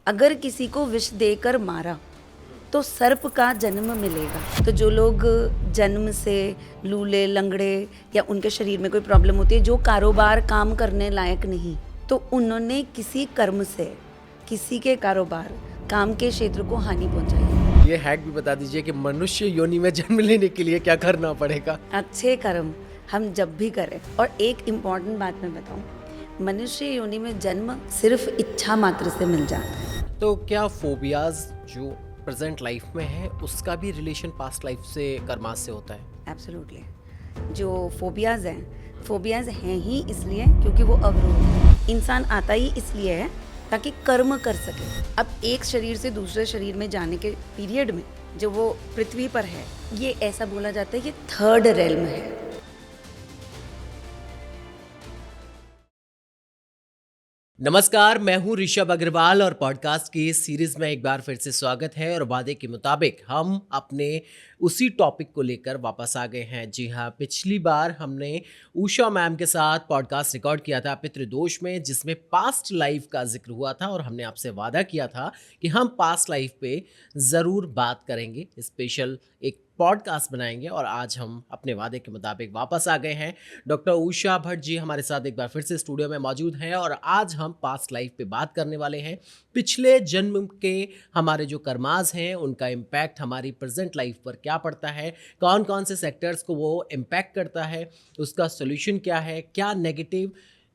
अगर किसी को विष देकर मारा तो सर्प का जन्म मिलेगा। तो जो लोग जन्म से लूले लंगड़े या उनके शरीर में कोई प्रॉब्लम होती है, जो कारोबार काम करने लायक नहीं, तो उन्होंने किसी कर्म से किसी के कारोबार काम के क्षेत्र को हानि पहुंचाई है। ये हैक भी बता दीजिए कि मनुष्य योनि में जन्म लेने के लिए क्या करना पड़ेगा। अच्छे कर्म हम जब भी करें। और एक इम्पॉर्टेंट बात मैं बताऊं, मनुष्य योनि में जन्म सिर्फ इच्छा मात्र से मिल जाता है। तो क्या फोबियाज जो प्रेजेंट लाइफ में है उसका भी रिलेशन पास्ट लाइफ से कर्मास से होता है? एब्सोल्युटली। जो फोबियाज हैं ही इसलिए क्योंकि वो अवरोध है। इंसान आता ही इसलिए है ताकि कर्म कर सके। अब एक शरीर से दूसरे शरीर में जाने के पीरियड में जो वो पृथ्वी पर है, ये ऐसा बोला जाता है, ये थर्ड रेल्म है। नमस्कार, मैं हूं ऋषभ अग्रवाल और पॉडकास्ट की इस सीरीज में एक बार फिर से स्वागत है। और वादे के मुताबिक हम अपने उसी टॉपिक को लेकर वापस आ गए हैं। जी हाँ, पिछली बार हमने उषा मैम के साथ पॉडकास्ट रिकॉर्ड किया था पितृदोष में, जिसमें पास्ट लाइफ का जिक्र हुआ था और हमने आपसे वादा किया था कि हम पास्ट लाइफ पे ज़रूर बात करेंगे, स्पेशल एक पॉडकास्ट बनाएंगे। और आज हम अपने वादे के मुताबिक वापस आ गए हैं। डॉक्टर उषा भट्ट जी हमारे साथ एक बार फिर से स्टूडियो में मौजूद हैं और आज हम पास्ट लाइफ पे बात करने वाले हैं। पिछले जन्म के हमारे जो कर्माज हैं उनका इम्पैक्ट हमारी प्रेजेंट लाइफ पर क्या पड़ता है, कौन कौन से सेक्टर्स को वो इम्पैक्ट करता है, उसका सोल्यूशन क्या है, क्या नेगेटिव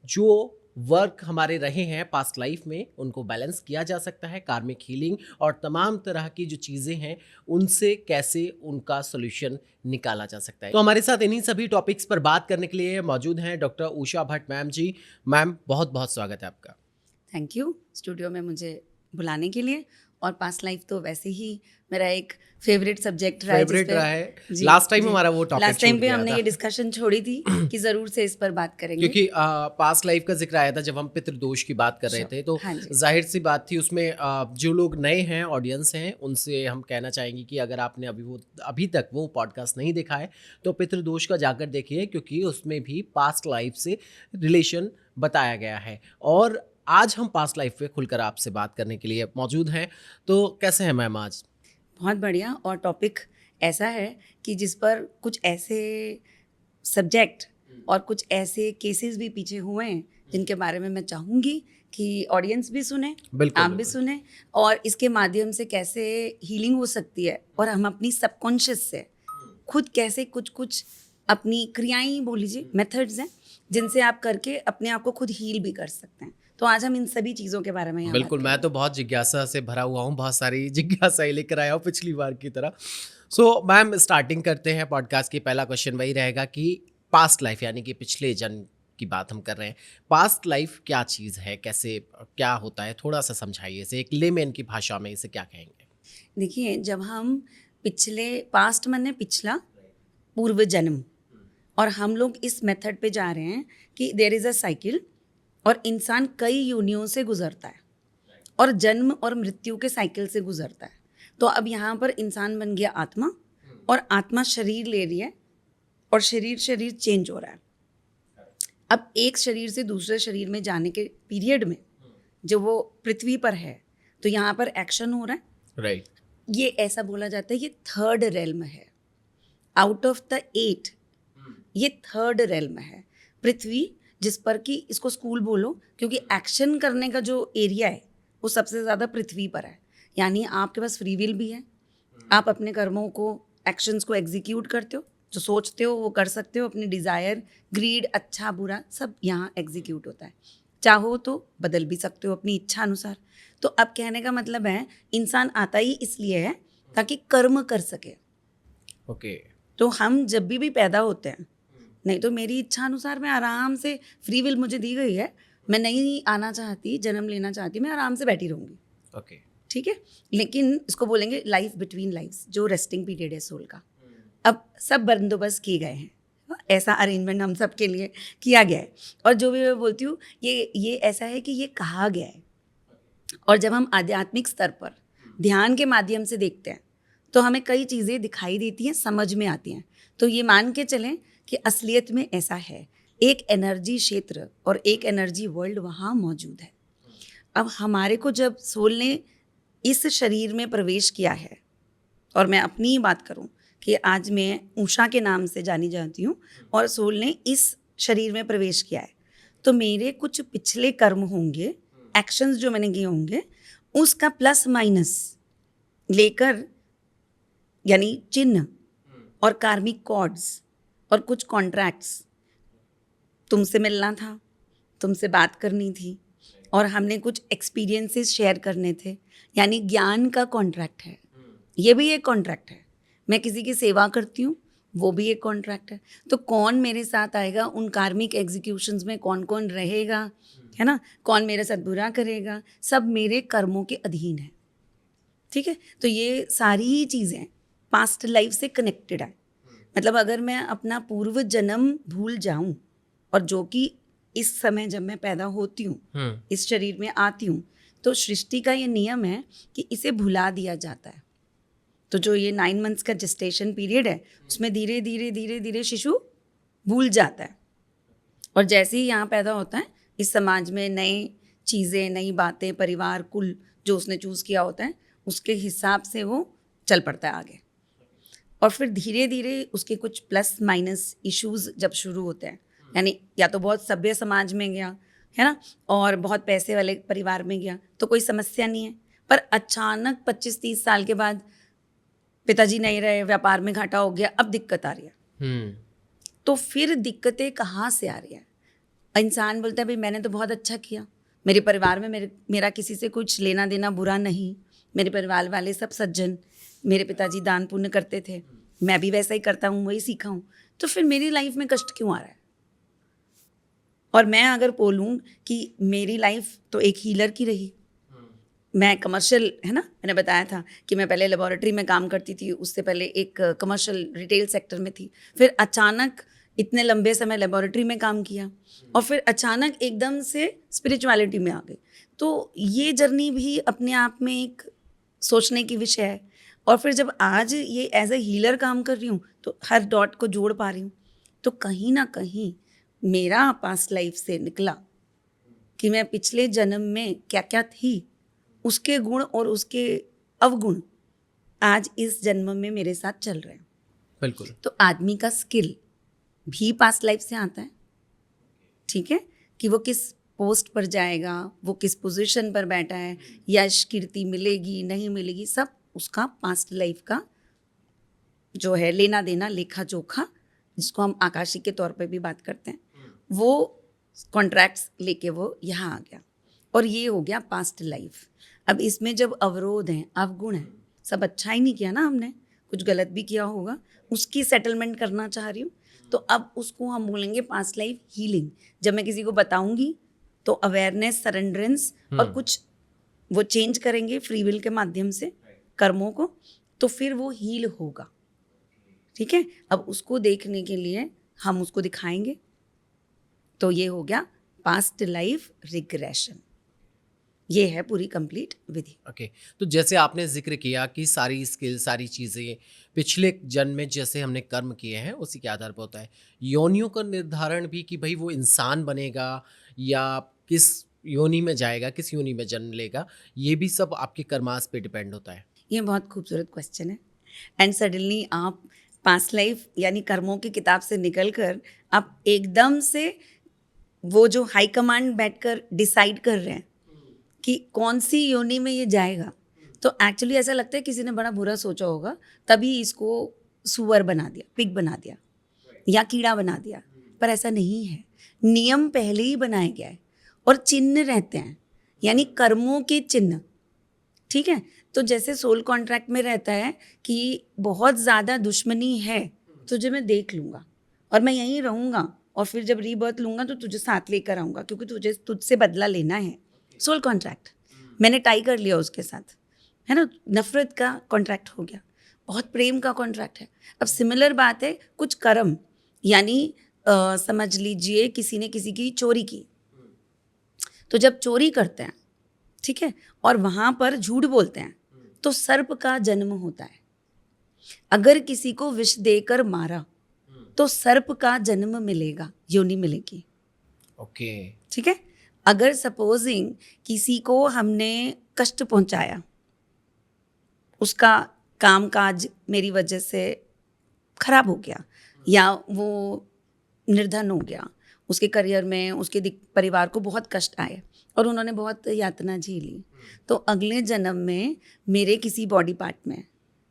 जो वर्क हमारे रहे हैं पास्ट लाइफ में उनको बैलेंस किया जा सकता है, कार्मिक हीलिंग और तमाम तरह की जो चीज़ें हैं उनसे कैसे उनका सोल्यूशन निकाला जा सकता है। तो हमारे साथ इन्हीं सभी टॉपिक्स पर बात करने के लिए मौजूद हैं डॉक्टर उषा भट्ट मैम जी। मैम, बहुत बहुत स्वागत है आपका। थैंक यू स्टूडियो में मुझे बुलाने के लिए। और पास्ट लाइफ तो वैसे ही मेरा एक फेवरेट सब्जेक्ट रहा है। लास्ट टाइम हमारा वो टॉपिक लास्ट टाइम पे हमने ये डिस्कशन छोड़ी थी कि ज़रूर से इस पर बात करेंगे, क्योंकि पास्ट लाइफ का जिक्र आया था जब हम पितृदोष की बात कर रहे थे। तो जाहिर सी बात थी उसमें जो लोग नए हैं, ऑडियंस हैं, उनसे हम कहना चाहेंगे कि अगर आपने अभी तक वो पॉडकास्ट नहीं देखा है तो पितृदोष का जाकर देखिए, क्योंकि उसमें भी पास्ट लाइफ से रिलेशन बताया गया है। और आज हम पास्ट लाइफ पे खुलकर आपसे बात करने के लिए मौजूद हैं। तो कैसे हैं मैम आज? बहुत बढ़िया। और टॉपिक ऐसा है कि जिस पर कुछ ऐसे सब्जेक्ट और कुछ ऐसे केसेस भी पीछे हुए हैं जिनके बारे में मैं चाहूँगी कि ऑडियंस भी सुने, आप भी सुने, और इसके माध्यम से कैसे हीलिंग हो सकती है और हम अपनी सबकॉन्शियस से खुद कैसे कुछ अपनी क्रियाएं, बोल लीजिए, मेथड्स हैं जिनसे आप करके अपने आप को खुद हील भी कर सकते हैं। तो आज हम इन सभी चीज़ों के बारे में यहाँ बिल्कुल, मैं तो बहुत जिज्ञासा से भरा हुआ हूँ, बहुत सारी जिज्ञासाएं लेकर आया हूँ पिछली बार की तरह। सो मैम, स्टार्टिंग करते हैं पॉडकास्ट की। पहला क्वेश्चन वही रहेगा कि पास्ट लाइफ यानी कि पिछले जन्म की बात हम कर रहे हैं। पास्ट लाइफ क्या चीज़ है, कैसे क्या होता है, थोड़ा सा समझाइए इसे, एक लेमैन की भाषा में इसे क्या कहेंगे? देखिए, जब हम पास्ट माने पिछला, पूर्व जन्म, और हम लोग इस मेथड पे जा रहे हैं कि देयर इज़ अ साइकिल और इंसान कई योनियों से गुजरता है और जन्म और मृत्यु के साइकिल से गुजरता है। तो अब यहाँ पर इंसान बन गया आत्मा, और आत्मा शरीर ले रही है और शरीर चेंज हो रहा है। अब एक शरीर से दूसरे शरीर में जाने के पीरियड में जो वो पृथ्वी पर है, तो यहाँ पर एक्शन हो रहा है। राइट। ये ऐसा बोला जाता है, ये थर्ड रेल्म है। आउट ऑफ द 8 ये थर्ड रेल्म है। पृथ्वी, जिस पर कि इसको स्कूल बोलो, क्योंकि एक्शन करने का जो एरिया है वो सबसे ज़्यादा पृथ्वी पर है। यानी आपके पास फ्री विल भी है, आप अपने कर्मों को, एक्शंस को एग्जीक्यूट करते हो, जो सोचते हो वो कर सकते हो। अपनी डिज़ायर, ग्रीड, अच्छा बुरा सब यहाँ एग्जीक्यूट होता है। चाहो तो बदल भी सकते हो अपनी इच्छा अनुसार। तो अब कहने का मतलब है, इंसान आता ही इसलिए है ताकि कर्म कर सके। ओके। तो हम जब भी पैदा होते हैं, नहीं तो मेरी इच्छा अनुसार मैं आराम से, फ्री विल मुझे दी गई है, मैं नहीं आना चाहती, जन्म लेना चाहती, मैं आराम से बैठी रहूँगी। ओके, ठीक है। लेकिन इसको बोलेंगे लाइफ बिटवीन लाइफ्स, जो रेस्टिंग पीरियड है सोल का। अब सब बंदोबस्त किए गए हैं, ऐसा अरेंजमेंट हम सब के लिए किया गया है। और जो भी मैं बोलती हूँ, ये ऐसा है कि ये कहा गया है। और जब हम आध्यात्मिक स्तर पर ध्यान के माध्यम से देखते हैं तो हमें कई चीज़ें दिखाई देती हैं, समझ में आती हैं। तो ये मान के चलें कि असलियत में ऐसा है, एक एनर्जी क्षेत्र और एक एनर्जी वर्ल्ड वहाँ मौजूद है। अब हमारे को जब सोल ने इस शरीर में प्रवेश किया है, और मैं अपनी ही बात करूं कि आज मैं उषा के नाम से जानी जाती हूँ और सोल ने इस शरीर में प्रवेश किया है, तो मेरे कुछ पिछले कर्म होंगे, एक्शंस जो मैंने किए होंगे, उसका प्लस माइनस लेकर, यानी चिन्ह और कार्मिक कॉर्ड्स और कुछ कॉन्ट्रैक्ट्स, तुमसे मिलना था, तुमसे बात करनी थी, और हमने कुछ एक्सपीरियंसेस शेयर करने थे, यानी ज्ञान का कॉन्ट्रैक्ट है। ये भी एक कॉन्ट्रैक्ट है। मैं किसी की सेवा करती हूँ, वो भी एक कॉन्ट्रैक्ट है। तो कौन मेरे साथ आएगा, उन कार्मिक एग्जीक्यूशंस में कौन कौन रहेगा, है ना, कौन मेरे साथ बुरा करेगा, सब मेरे कर्मों के अधीन है। ठीक है, तो ये सारी ही चीज़ें पास्ट लाइफ से कनेक्टेड है। मतलब अगर मैं अपना पूर्व जन्म भूल जाऊं, और जो कि इस समय जब मैं पैदा होती हूँ, इस शरीर में आती हूँ, तो सृष्टि का ये नियम है कि इसे भुला दिया जाता है। तो जो ये 9 मंथ्स का जेस्टेशन पीरियड है, उसमें धीरे धीरे धीरे धीरे शिशु भूल जाता है, और जैसे ही यहाँ पैदा होता है, इस समाज में नई चीज़ें, नई बातें, परिवार, कुल जो उसने चूज़ किया होता है, उसके हिसाब से वो चल पड़ता है आगे। और फिर धीरे धीरे उसके कुछ प्लस माइनस इश्यूज जब शुरू होते हैं, यानी या तो बहुत सभ्य समाज में गया, है ना, और बहुत पैसे वाले परिवार में गया तो कोई समस्या नहीं है, पर अचानक 25-30 साल के बाद पिताजी नहीं रहे, व्यापार में घाटा हो गया, अब दिक्कत आ रही है। तो फिर दिक्कतें कहाँ से आ रही है? इंसान बोलता है भाई मैंने तो बहुत अच्छा किया, मेरे परिवार में मेरा किसी से कुछ लेना देना बुरा नहीं, मेरे परिवार वाले सब सज्जन, मेरे पिताजी दान पुण्य करते थे, मैं भी वैसा ही करता हूँ, वही सीखा हूँ, तो फिर मेरी लाइफ में कष्ट क्यों आ रहा है? और मैं अगर बोलूँ कि मेरी लाइफ तो एक हीलर की रही, मैं कमर्शियल, है ना, मैंने बताया था कि मैं पहले लेबोरेटरी में काम करती थी, उससे पहले एक कमर्शियल रिटेल सेक्टर में थी, फिर अचानक इतने लंबे समय लेबोरेटरी में काम किया, और फिर अचानक एकदम से स्पिरिचुअलिटी में आ गई। तो ये जर्नी भी अपने आप में एक सोचने की विषय है। और फिर जब आज ये एज ए हीलर काम कर रही हूँ, तो हर डॉट को जोड़ पा रही हूँ, तो कहीं ना कहीं मेरा पास्ट लाइफ से निकला कि मैं पिछले जन्म में क्या क्या थी, उसके गुण और उसके अवगुण आज इस जन्म में मेरे साथ चल रहे हैं। बिल्कुल। तो आदमी का स्किल भी पास्ट लाइफ से आता है, ठीक है, कि वो किस पोस्ट पर जाएगा, वो किस पोजीशन पर बैठा है, यश कीर्ति मिलेगी नहीं मिलेगी, सब उसका पास्ट लाइफ का जो है लेना देना, लेखा जोखा, जिसको हम आकाशिक के तौर पे भी बात करते हैं, वो कॉन्ट्रैक्ट्स लेके वो यहाँ आ गया, और ये हो गया पास्ट लाइफ। अब इसमें जब अवरोध हैं, अवगुण हैं, सब अच्छा ही नहीं किया ना हमने, कुछ गलत भी किया होगा, उसकी सेटलमेंट करना चाह रही हूँ, तो अब उसको हम बोलेंगे पास्ट लाइफ हीलिंग। जब मैं किसी को बताऊंगी तो अवेयरनेस, सरेंडरेंस, और कुछ वो चेंज करेंगे फ्री विल के माध्यम से कर्मों को, तो फिर वो हील होगा। ठीक है, अब उसको देखने के लिए हम उसको दिखाएंगे, तो ये हो गया पास्ट लाइफ रिग्रेशन। ये है पूरी कंप्लीट विधि। ओके, तो जैसे आपने जिक्र किया कि सारी स्किल, सारी चीज़ें पिछले जन्म में जैसे हमने कर्म किए हैं उसी के आधार पर होता है। योनियों का निर्धारण भी कि भाई वो इंसान बनेगा या किस योनि में जाएगा, किस योनि में जन्म लेगा, ये भी सब आपके कर्मास पे डिपेंड होता है। ये बहुत खूबसूरत क्वेश्चन है। एंड सडनली आप पास्ट लाइफ यानी कर्मों की किताब से निकलकर आप एकदम से वो जो हाई कमांड बैठकर डिसाइड कर रहे हैं कि कौन सी योनि में ये जाएगा, तो एक्चुअली ऐसा लगता है किसी ने बड़ा बुरा सोचा होगा, तभी इसको सुअर बना दिया, पिग बना दिया या कीड़ा बना दिया, पर ऐसा नहीं है। नियम पहले ही बनाया गया है और चिन्ह रहते हैं, यानी कर्मों के चिन्ह। ठीक है, तो जैसे सोल कॉन्ट्रैक्ट में रहता है कि बहुत ज़्यादा दुश्मनी है, तुझे मैं देख लूँगा और मैं यहीं रहूँगा, और फिर जब रीबर्थ लूँगा तो तुझे साथ लेकर आऊँगा, क्योंकि तुझसे बदला लेना है। सोल कॉन्ट्रैक्ट मैंने टाई कर लिया उसके साथ, है ना, नफरत का कॉन्ट्रैक्ट हो गया, बहुत प्रेम का कॉन्ट्रैक्ट है। अब सिमिलर बात है कुछ कर्म, यानी समझ लीजिए किसी ने किसी की चोरी की, तो जब चोरी करते हैं, ठीक है, और वहाँ पर झूठ बोलते हैं, तो सर्प का जन्म होता है। अगर किसी को विष देकर मारा तो सर्प का जन्म मिलेगा, योनि मिलेगी। ओके, ठीक है, अगर सपोजिंग किसी को हमने कष्ट पहुंचाया, उसका काम काज मेरी वजह से खराब हो गया या वो निर्धन हो गया, उसके करियर में उसके परिवार को बहुत कष्ट आए और उन्होंने बहुत यातना झेली, तो अगले जन्म में मेरे किसी बॉडी पार्ट में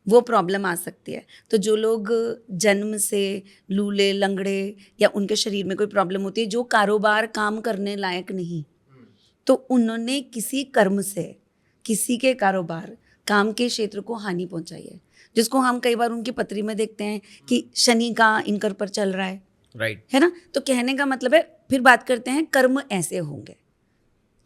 वो प्रॉब्लम आ सकती है। तो जो लोग जन्म से लूले लंगड़े या उनके शरीर में कोई प्रॉब्लम होती है, जो कारोबार काम करने लायक नहीं, तो उन्होंने किसी कर्म से किसी के कारोबार काम के क्षेत्र को हानि पहुंचाई है, जिसको हम कई बार उनकी पत्री में देखते हैं कि शनि का इनकर पर चल रहा है, राइट, है ना। तो कहने का मतलब है, फिर बात करते हैं कर्म ऐसे होंगे।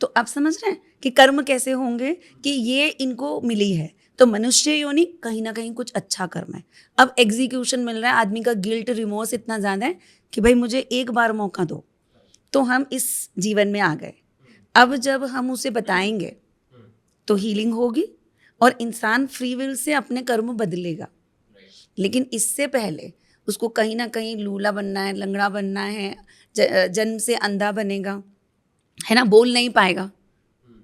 तो आप समझ रहे हैं कि कर्म कैसे होंगे कि ये इनको मिली है, तो मनुष्य योनि कहीं ना कहीं कुछ अच्छा कर्म है। अब एग्जीक्यूशन मिल रहा है, आदमी का गिल्ट रिमोर्स इतना ज़्यादा है कि भाई मुझे एक बार मौका दो, तो हम इस जीवन में आ गए। अब जब हम उसे बताएंगे तो हीलिंग होगी और इंसान फ्री विल से अपने कर्म बदलेगा। लेकिन इससे पहले उसको कहीं ना कहीं लूला बनना है, लंगड़ा बनना है, जन्म से अंधा बनेगा, है ना, बोल नहीं पाएगा,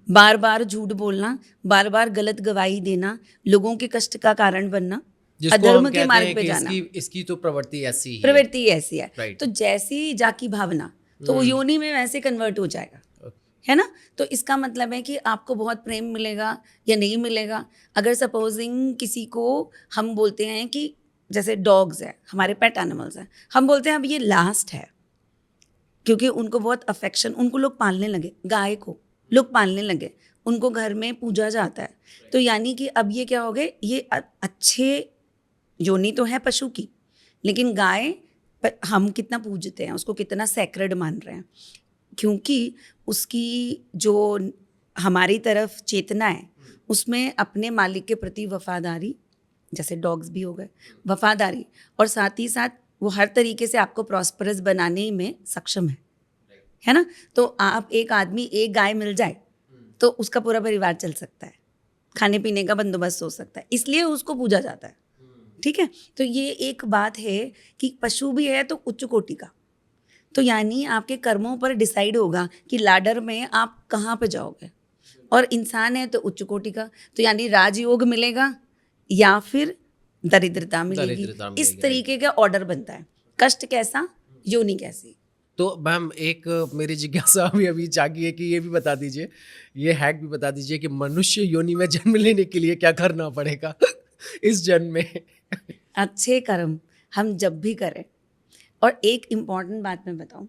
बार बार झूठ बोलना, बार बार गलत गवाही देना, लोगों के कष्ट का कारण बनना, जिसको अधर्म हम के कहते मार्ग हैं पे कि जाना। इसकी तो प्रवृत्ति ऐसी ही है। प्रवृत्ति ऐसी है, Right. तो जैसी जाकी भावना, तो वो योनि में वैसे कन्वर्ट हो जाएगा, है ना। तो इसका मतलब है कि आपको बहुत प्रेम मिलेगा या नहीं मिलेगा। अगर सपोजिंग किसी को हम बोलते हैं कि जैसे डॉग्स है, हमारे पेट एनिमल्स हैं, हम बोलते हैं अब ये लास्ट है, क्योंकि उनको बहुत अफेक्शन, उनको लोग पालने लगे, गाय को लोग पालने लगे, उनको घर में पूजा जाता है, तो यानी कि अब ये क्या हो गए, ये अच्छे योनि तो है पशु की, लेकिन गाय हम कितना पूजते हैं उसको, कितना सैक्रेड मान रहे हैं, क्योंकि उसकी जो हमारी तरफ चेतना है उसमें अपने मालिक के प्रति वफादारी, जैसे डॉग्स भी हो गए, वफादारी, और साथ ही साथ वो हर तरीके से आपको प्रॉस्परस बनाने में सक्षम है ना। तो आप एक आदमी, एक गाय मिल जाए तो उसका पूरा परिवार चल सकता है, खाने पीने का बंदोबस्त हो सकता है, इसलिए उसको पूजा जाता है, ठीक है। तो ये एक बात है कि पशु भी है तो उच्च कोटि का, तो यानी आपके कर्मों पर डिसाइड होगा कि लाडर में आप कहाँ पे जाओगे, और इंसान है तो उच्च कोटि का, तो यानी राजयोग मिलेगा या फिर दरिद्रता मिलेगी। इस तरीके का ऑर्डर बनता है। कष्ट कैसा, योनि कैसी। तो मैम एक मेरी जिज्ञासा अभी जागी है कि ये भी बता दीजिए, ये हैक भी बता दीजिए कि मनुष्य योनि में जन्म लेने के लिए क्या करना पड़ेगा इस जन्म में। अच्छे कर्म हम जब भी करें, और एक इम्पॉर्टेंट बात मैं बताऊं,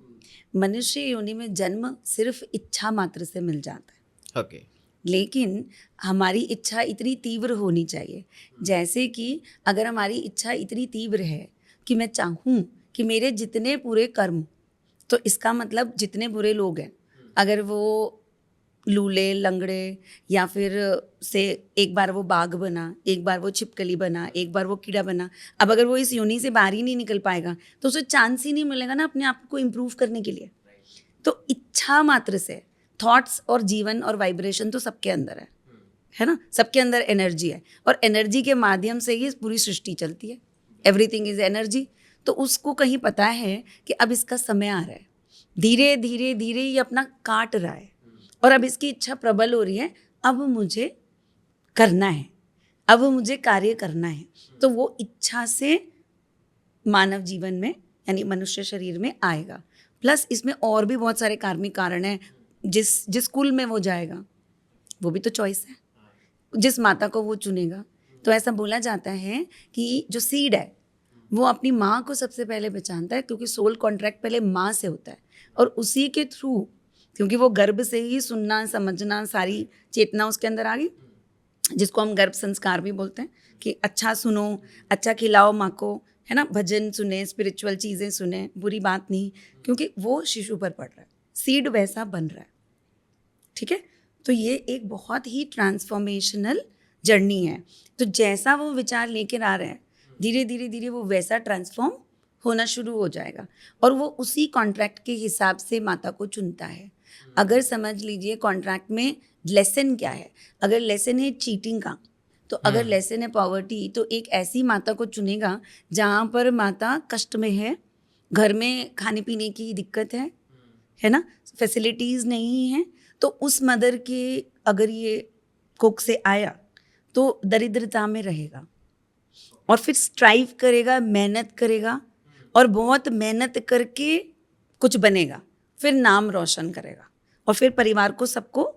मनुष्य योनि में जन्म सिर्फ इच्छा मात्र से मिल जाता है। ओके। लेकिन हमारी इच्छा इतनी तीव्र होनी चाहिए, जैसे कि अगर हमारी इच्छा इतनी तीव्र है कि मैं चाहूँ कि मेरे जितने पूरे कर्म, तो इसका मतलब जितने बुरे लोग हैं, अगर वो लूले लंगड़े या फिर से एक बार वो बाघ बना, एक बार वो छिपकली बना, एक बार वो कीड़ा बना, अब अगर वो इस योनि से बाहर ही नहीं निकल पाएगा तो उसे चांस ही नहीं मिलेगा ना अपने आप को इम्प्रूव करने के लिए। तो इच्छा मात्र से थॉट्स और जीवन और वाइब्रेशन तो सबके अंदर है ना, सबके अंदर एनर्जी है, और एनर्जी के माध्यम से ही पूरी सृष्टि चलती है। Everything is energy. तो उसको कहीं पता है कि अब इसका समय आ रहा है, धीरे धीरे धीरे ये अपना काट रहा है, और अब इसकी इच्छा प्रबल हो रही है, अब मुझे करना है, अब मुझे कार्य करना है। तो वो इच्छा से मानव जीवन में यानी मनुष्य शरीर में आएगा। प्लस इसमें और भी बहुत सारे कार्मिक कारण हैं। जिस कुल में वो जाएगा वो भी तो चॉइस है, जिस माता को वो चुनेगा। तो ऐसा बोला जाता है कि जो सीड है वो अपनी माँ को सबसे पहले पहचानता है, क्योंकि सोल कॉन्ट्रैक्ट पहले माँ से होता है, और उसी के थ्रू, क्योंकि वो गर्भ से ही सुनना समझना सारी चेतना उसके अंदर आ गई, जिसको हम गर्भ संस्कार भी बोलते हैं, कि अच्छा सुनो, अच्छा खिलाओ माँ को, है ना, भजन सुने, स्पिरिचुअल चीज़ें सुने, बुरी बात नहीं, क्योंकि वो शिशु पर पड़ रहा है, सीड वैसा बन रहा है, ठीक है। तो ये एक बहुत ही ट्रांसफॉर्मेशनल जर्नी है। तो जैसा वो विचार लेकर आ रहे हैं, धीरे धीरे धीरे वो वैसा ट्रांसफॉर्म होना शुरू हो जाएगा, और वो उसी कॉन्ट्रैक्ट के हिसाब से माता को चुनता है। अगर समझ लीजिए कॉन्ट्रैक्ट में लेसन क्या है, अगर लेसन है चीटिंग का, तो अगर लेसन है पॉवर्टी, तो एक ऐसी माता को चुनेगा जहाँ पर माता कष्ट में है, घर में खाने पीने की दिक्कत है है ना, फैसिलिटीज़ नहीं हैं, तो उस मदर के अगर ये कुक से आया तो दरिद्रता में रहेगा और फिर स्ट्राइव करेगा, मेहनत करेगा और बहुत मेहनत करके कुछ बनेगा, फिर नाम रोशन करेगा और फिर परिवार को सबको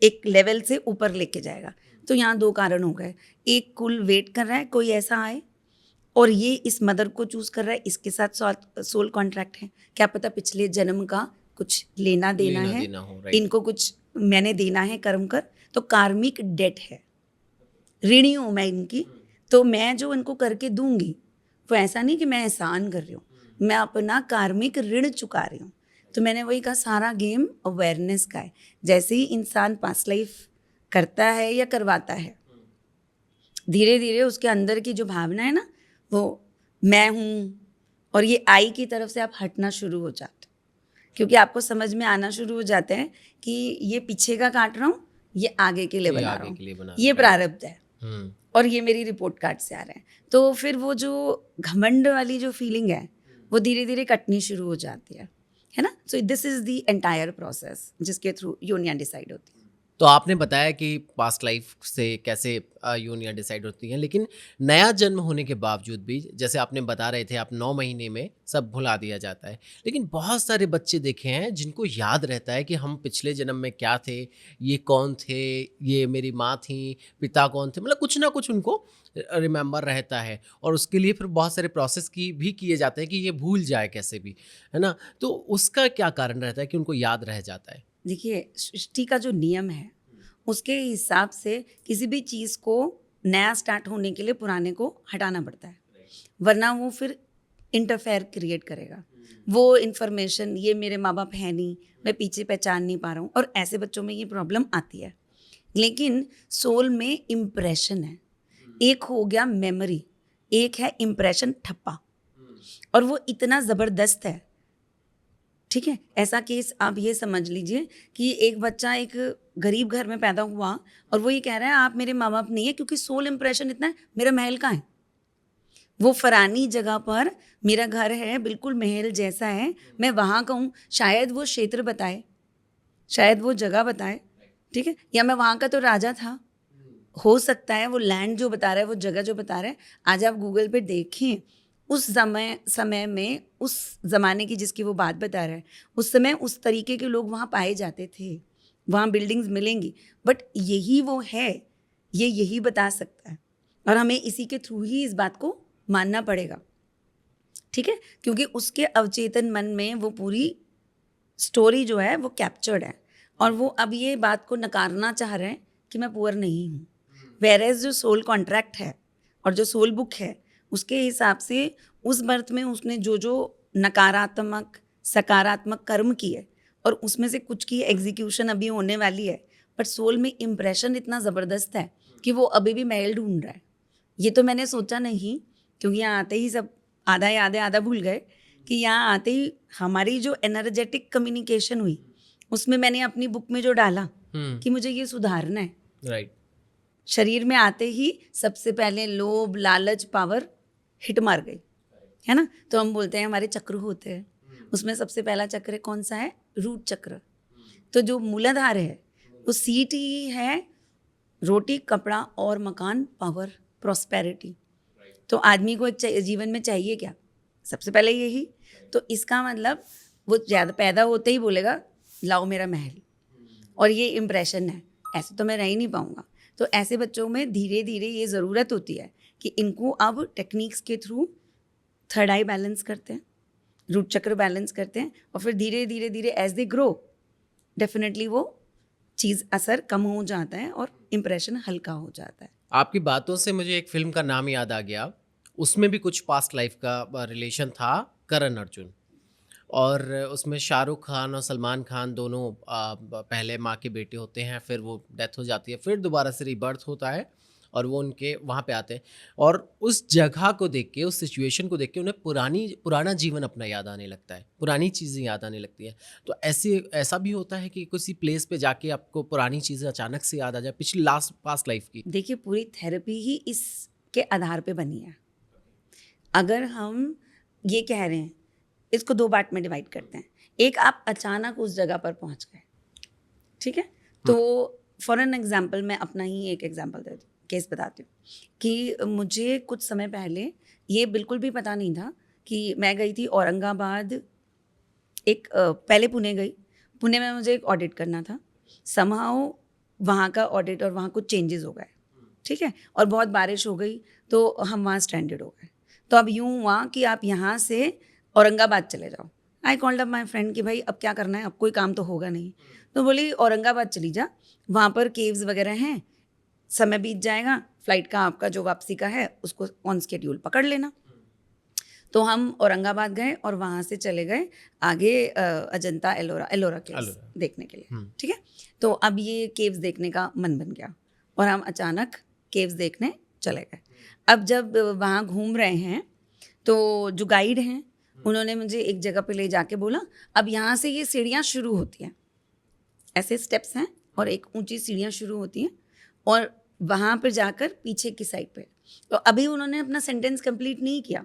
एक लेवल से ऊपर लेके जाएगा। तो यहाँ 2 कारण हो गए, एक कुल वेट कर रहा है कोई ऐसा आए और ये इस मदर को चूज कर रहा है, इसके साथ सोल कॉन्ट्रैक्ट है, क्या पता पिछले जन्म का कुछ लेना देना है, हो, राइट। इनको कुछ मैंने देना है कर्म कर, तो कार्मिक डेट है, ऋणी हूँ मैं इनकी, तो मैं जो इनको करके दूंगी वो ऐसा नहीं कि मैं एहसान कर रही हूँ, मैं अपना कार्मिक ऋण चुका रही हूँ। तो मैंने वही कहा, सारा गेम अवेयरनेस का है। जैसे ही इंसान पास्ट लाइफ करता है या करवाता है, धीरे धीरे उसके अंदर की जो भावना है ना, वो मैं हूँ और ये आई की तरफ से आप हटना शुरू हो जाते हो, क्योंकि आपको समझ में आना शुरू हो जाते हैं कि ये पीछे का काट रहा हूँ, ये आगे के लिए ये बना आगे रहा के लिए बना हूँ, रहा ये हूँ, प्रारब्ध है हम्म, और ये मेरी रिपोर्ट कार्ड से आ रहे हैं। तो फिर वो जो घमंड वाली जो फीलिंग है वो धीरे धीरे कटनी शुरू हो जाती है ना। So this is the entire process जिसके थ्रू योनियां डिसाइड होती है। तो आपने बताया कि पास्ट लाइफ से कैसे योनियां डिसाइड होती हैं, लेकिन नया जन्म होने के बावजूद भी, जैसे आपने बता रहे थे, आप 9 महीने में सब भुला दिया जाता है, लेकिन बहुत सारे बच्चे देखे हैं जिनको याद रहता है कि हम पिछले जन्म में क्या थे, ये कौन थे, ये मेरी माँ थी, पिता कौन थे, मतलब कुछ ना कुछ उनको रिमेंबर रहता है और उसके लिए फिर बहुत सारे प्रोसेस की भी किए जाते हैं कि ये भूल जाए कैसे भी, है ना। तो उसका क्या कारण रहता है कि उनको याद रह जाता है? देखिए, सृष्टि का जो नियम है उसके हिसाब से किसी भी चीज़ को नया स्टार्ट होने के लिए पुराने को हटाना पड़ता है, वरना वो फिर इंटरफेयर क्रिएट करेगा। वो इन्फॉर्मेशन, ये मेरे माँ बाप है नहीं, मैं पीछे पहचान नहीं पा रहा हूँ, और ऐसे बच्चों में ये प्रॉब्लम आती है। लेकिन सोल में इम्प्रेशन है, एक हो गया मेमोरी, एक है इम्प्रेशन ठप्पा, और वो इतना ज़बरदस्त है, ठीक है। ऐसा केस आप ये समझ लीजिए कि एक बच्चा एक गरीब घर में पैदा हुआ और वो ये कह रहा है आप मेरे माँ बाप नहीं है, क्योंकि सोल इम्प्रेशन इतना है, मेरा महल कहाँ है, वो फरानी जगह पर मेरा घर है, बिल्कुल महल जैसा है, मैं वहाँ का हूँ। शायद वो क्षेत्र बताए, शायद वो जगह बताए, ठीक है, या मैं वहाँ का तो राजा था, हो सकता है वो लैंड जो बता रहा है, वो जगह जो बता रहा है। आज आप गूगल पे देखें, उस समय में, उस ज़माने की जिसकी वो बात बता रहा है, उस समय उस तरीके के लोग वहाँ पाए जाते थे, वहाँ बिल्डिंग्स मिलेंगी, बट यही वो है, ये यही बता सकता है, और हमें इसी के थ्रू ही इस बात को मानना पड़ेगा, ठीक है, क्योंकि उसके अवचेतन मन में वो पूरी स्टोरी जो है वो कैप्चर्ड है, और वो अब ये बात को नकारना चाह रहे हैं कि मैं पुअर नहीं हूँ। वेरेज जो सोल कॉन्ट्रैक्ट है और जो सोल बुक है, उसके हिसाब से उस बर्थ में उसने जो जो नकारात्मक सकारात्मक कर्म किए और उसमें से कुछ की एग्जीक्यूशन अभी होने वाली है, पर सोल में इम्प्रेशन इतना ज़बरदस्त है कि वो अभी भी महल ढूंढ रहा है। ये तो मैंने सोचा नहीं, क्योंकि यहाँ आते ही सब आधा याद है आधा भूल गए, कि यहाँ आते ही हमारी जो एनर्जेटिक कम्युनिकेशन हुई उसमें मैंने अपनी बुक में जो डाला कि मुझे ये सुधारना है, राइट। शरीर में आते ही सबसे पहले लोभ लालच पावर हिट मार गई, है ना। तो हम बोलते हैं हमारे चक्र होते हैं, उसमें सबसे पहला चक्र कौन सा है, रूट चक्र। तो जो मूलाधार है वो सीट ही है, रोटी कपड़ा और मकान, पावर, प्रॉस्पेरिटी। तो आदमी को एक जीवन में चाहिए क्या, सबसे पहले यही। तो इसका मतलब वो ज़्यादा पैदा होते ही बोलेगा लाओ मेरा महल, और ये इम्प्रेशन है, ऐसे तो मैं रह ही नहीं पाऊंगा। तो ऐसे बच्चों में धीरे धीरे ये ज़रूरत होती है कि इनको अब टेक्निक्स के थ्रू थर्ड आई बैलेंस करते हैं, रूट चक्र बैलेंस करते हैं, और फिर धीरे धीरे धीरे एज दे ग्रो डेफिनेटली वो चीज़ असर कम हो जाता है और इम्प्रेशन हल्का हो जाता है। आपकी बातों से मुझे एक फिल्म का नाम याद आ गया, उसमें भी कुछ पास्ट लाइफ का रिलेशन था, करण अर्जुन। और उसमें शाहरुख खान और सलमान खान दोनों पहले माँ के बेटे होते हैं, फिर वो डेथ हो जाती है, फिर दोबारा से रीबर्थ होता है और वो उनके वहाँ पे आते हैं, और उस जगह को देख के, उस सिचुएशन को देख के उन्हें पुराना जीवन अपना याद आने लगता है, पुरानी चीज़ें याद आने लगती है। तो ऐसा भी होता है कि किसी प्लेस पे जाके आपको पुरानी चीज़ें अचानक से याद आ जाए, पिछली लास्ट पास्ट लाइफ की? देखिए, पूरी थेरेपी ही इसके आधार पे बनी है। अगर हम ये कह रहे हैं, इसको 2 पार्ट में डिवाइड करते हैं, एक आप अचानक उस जगह पर पहुंच गए, ठीक है। तो फॉर एन एग्जाम्पल मैं अपना ही एक एग्जाम्पल देती हूँ, केस बताती हूँ कि मुझे कुछ समय पहले ये बिल्कुल भी पता नहीं था कि मैं गई थी औरंगाबाद, पहले पुणे गई। पुणे में मुझे एक ऑडिट करना था, समहाउ वहाँ का ऑडिट और वहाँ कुछ चेंजेस हो गए, ठीक है, और बहुत बारिश हो गई तो हम वहाँ स्ट्रैंडेड हो गए। तो अब यूँ हुआ कि आप यहाँ से औरंगाबाद चले जाओ। I called up my friend कि भाई अब क्या करना है, अब कोई काम तो होगा नहीं। तो बोली औरंगाबाद चली जा, वहाँ पर केव्स वगैरह हैं, समय बीत जाएगा, फ्लाइट का आपका जो वापसी का है उसको ऑन स्केड्यूल पकड़ लेना। तो हम औरंगाबाद गए और वहाँ से चले गए आगे अजंता एलोरा केव्स एलोरा। देखने के लिए, ठीक है। तो अब ये केव्स देखने का मन बन गया और हम अचानक केव्स देखने चले गए। अब जब वहाँ घूम रहे हैं तो जो गाइड हैं उन्होंने मुझे एक जगह पे ले जाके बोला, अब यहाँ से ये सीढ़ियाँ शुरू होती हैं, ऐसे स्टेप्स हैं और एक ऊंची सीढ़ियाँ शुरू होती हैं और वहाँ पर जाकर पीछे की साइड पे। तो अभी उन्होंने अपना सेंटेंस कंप्लीट नहीं किया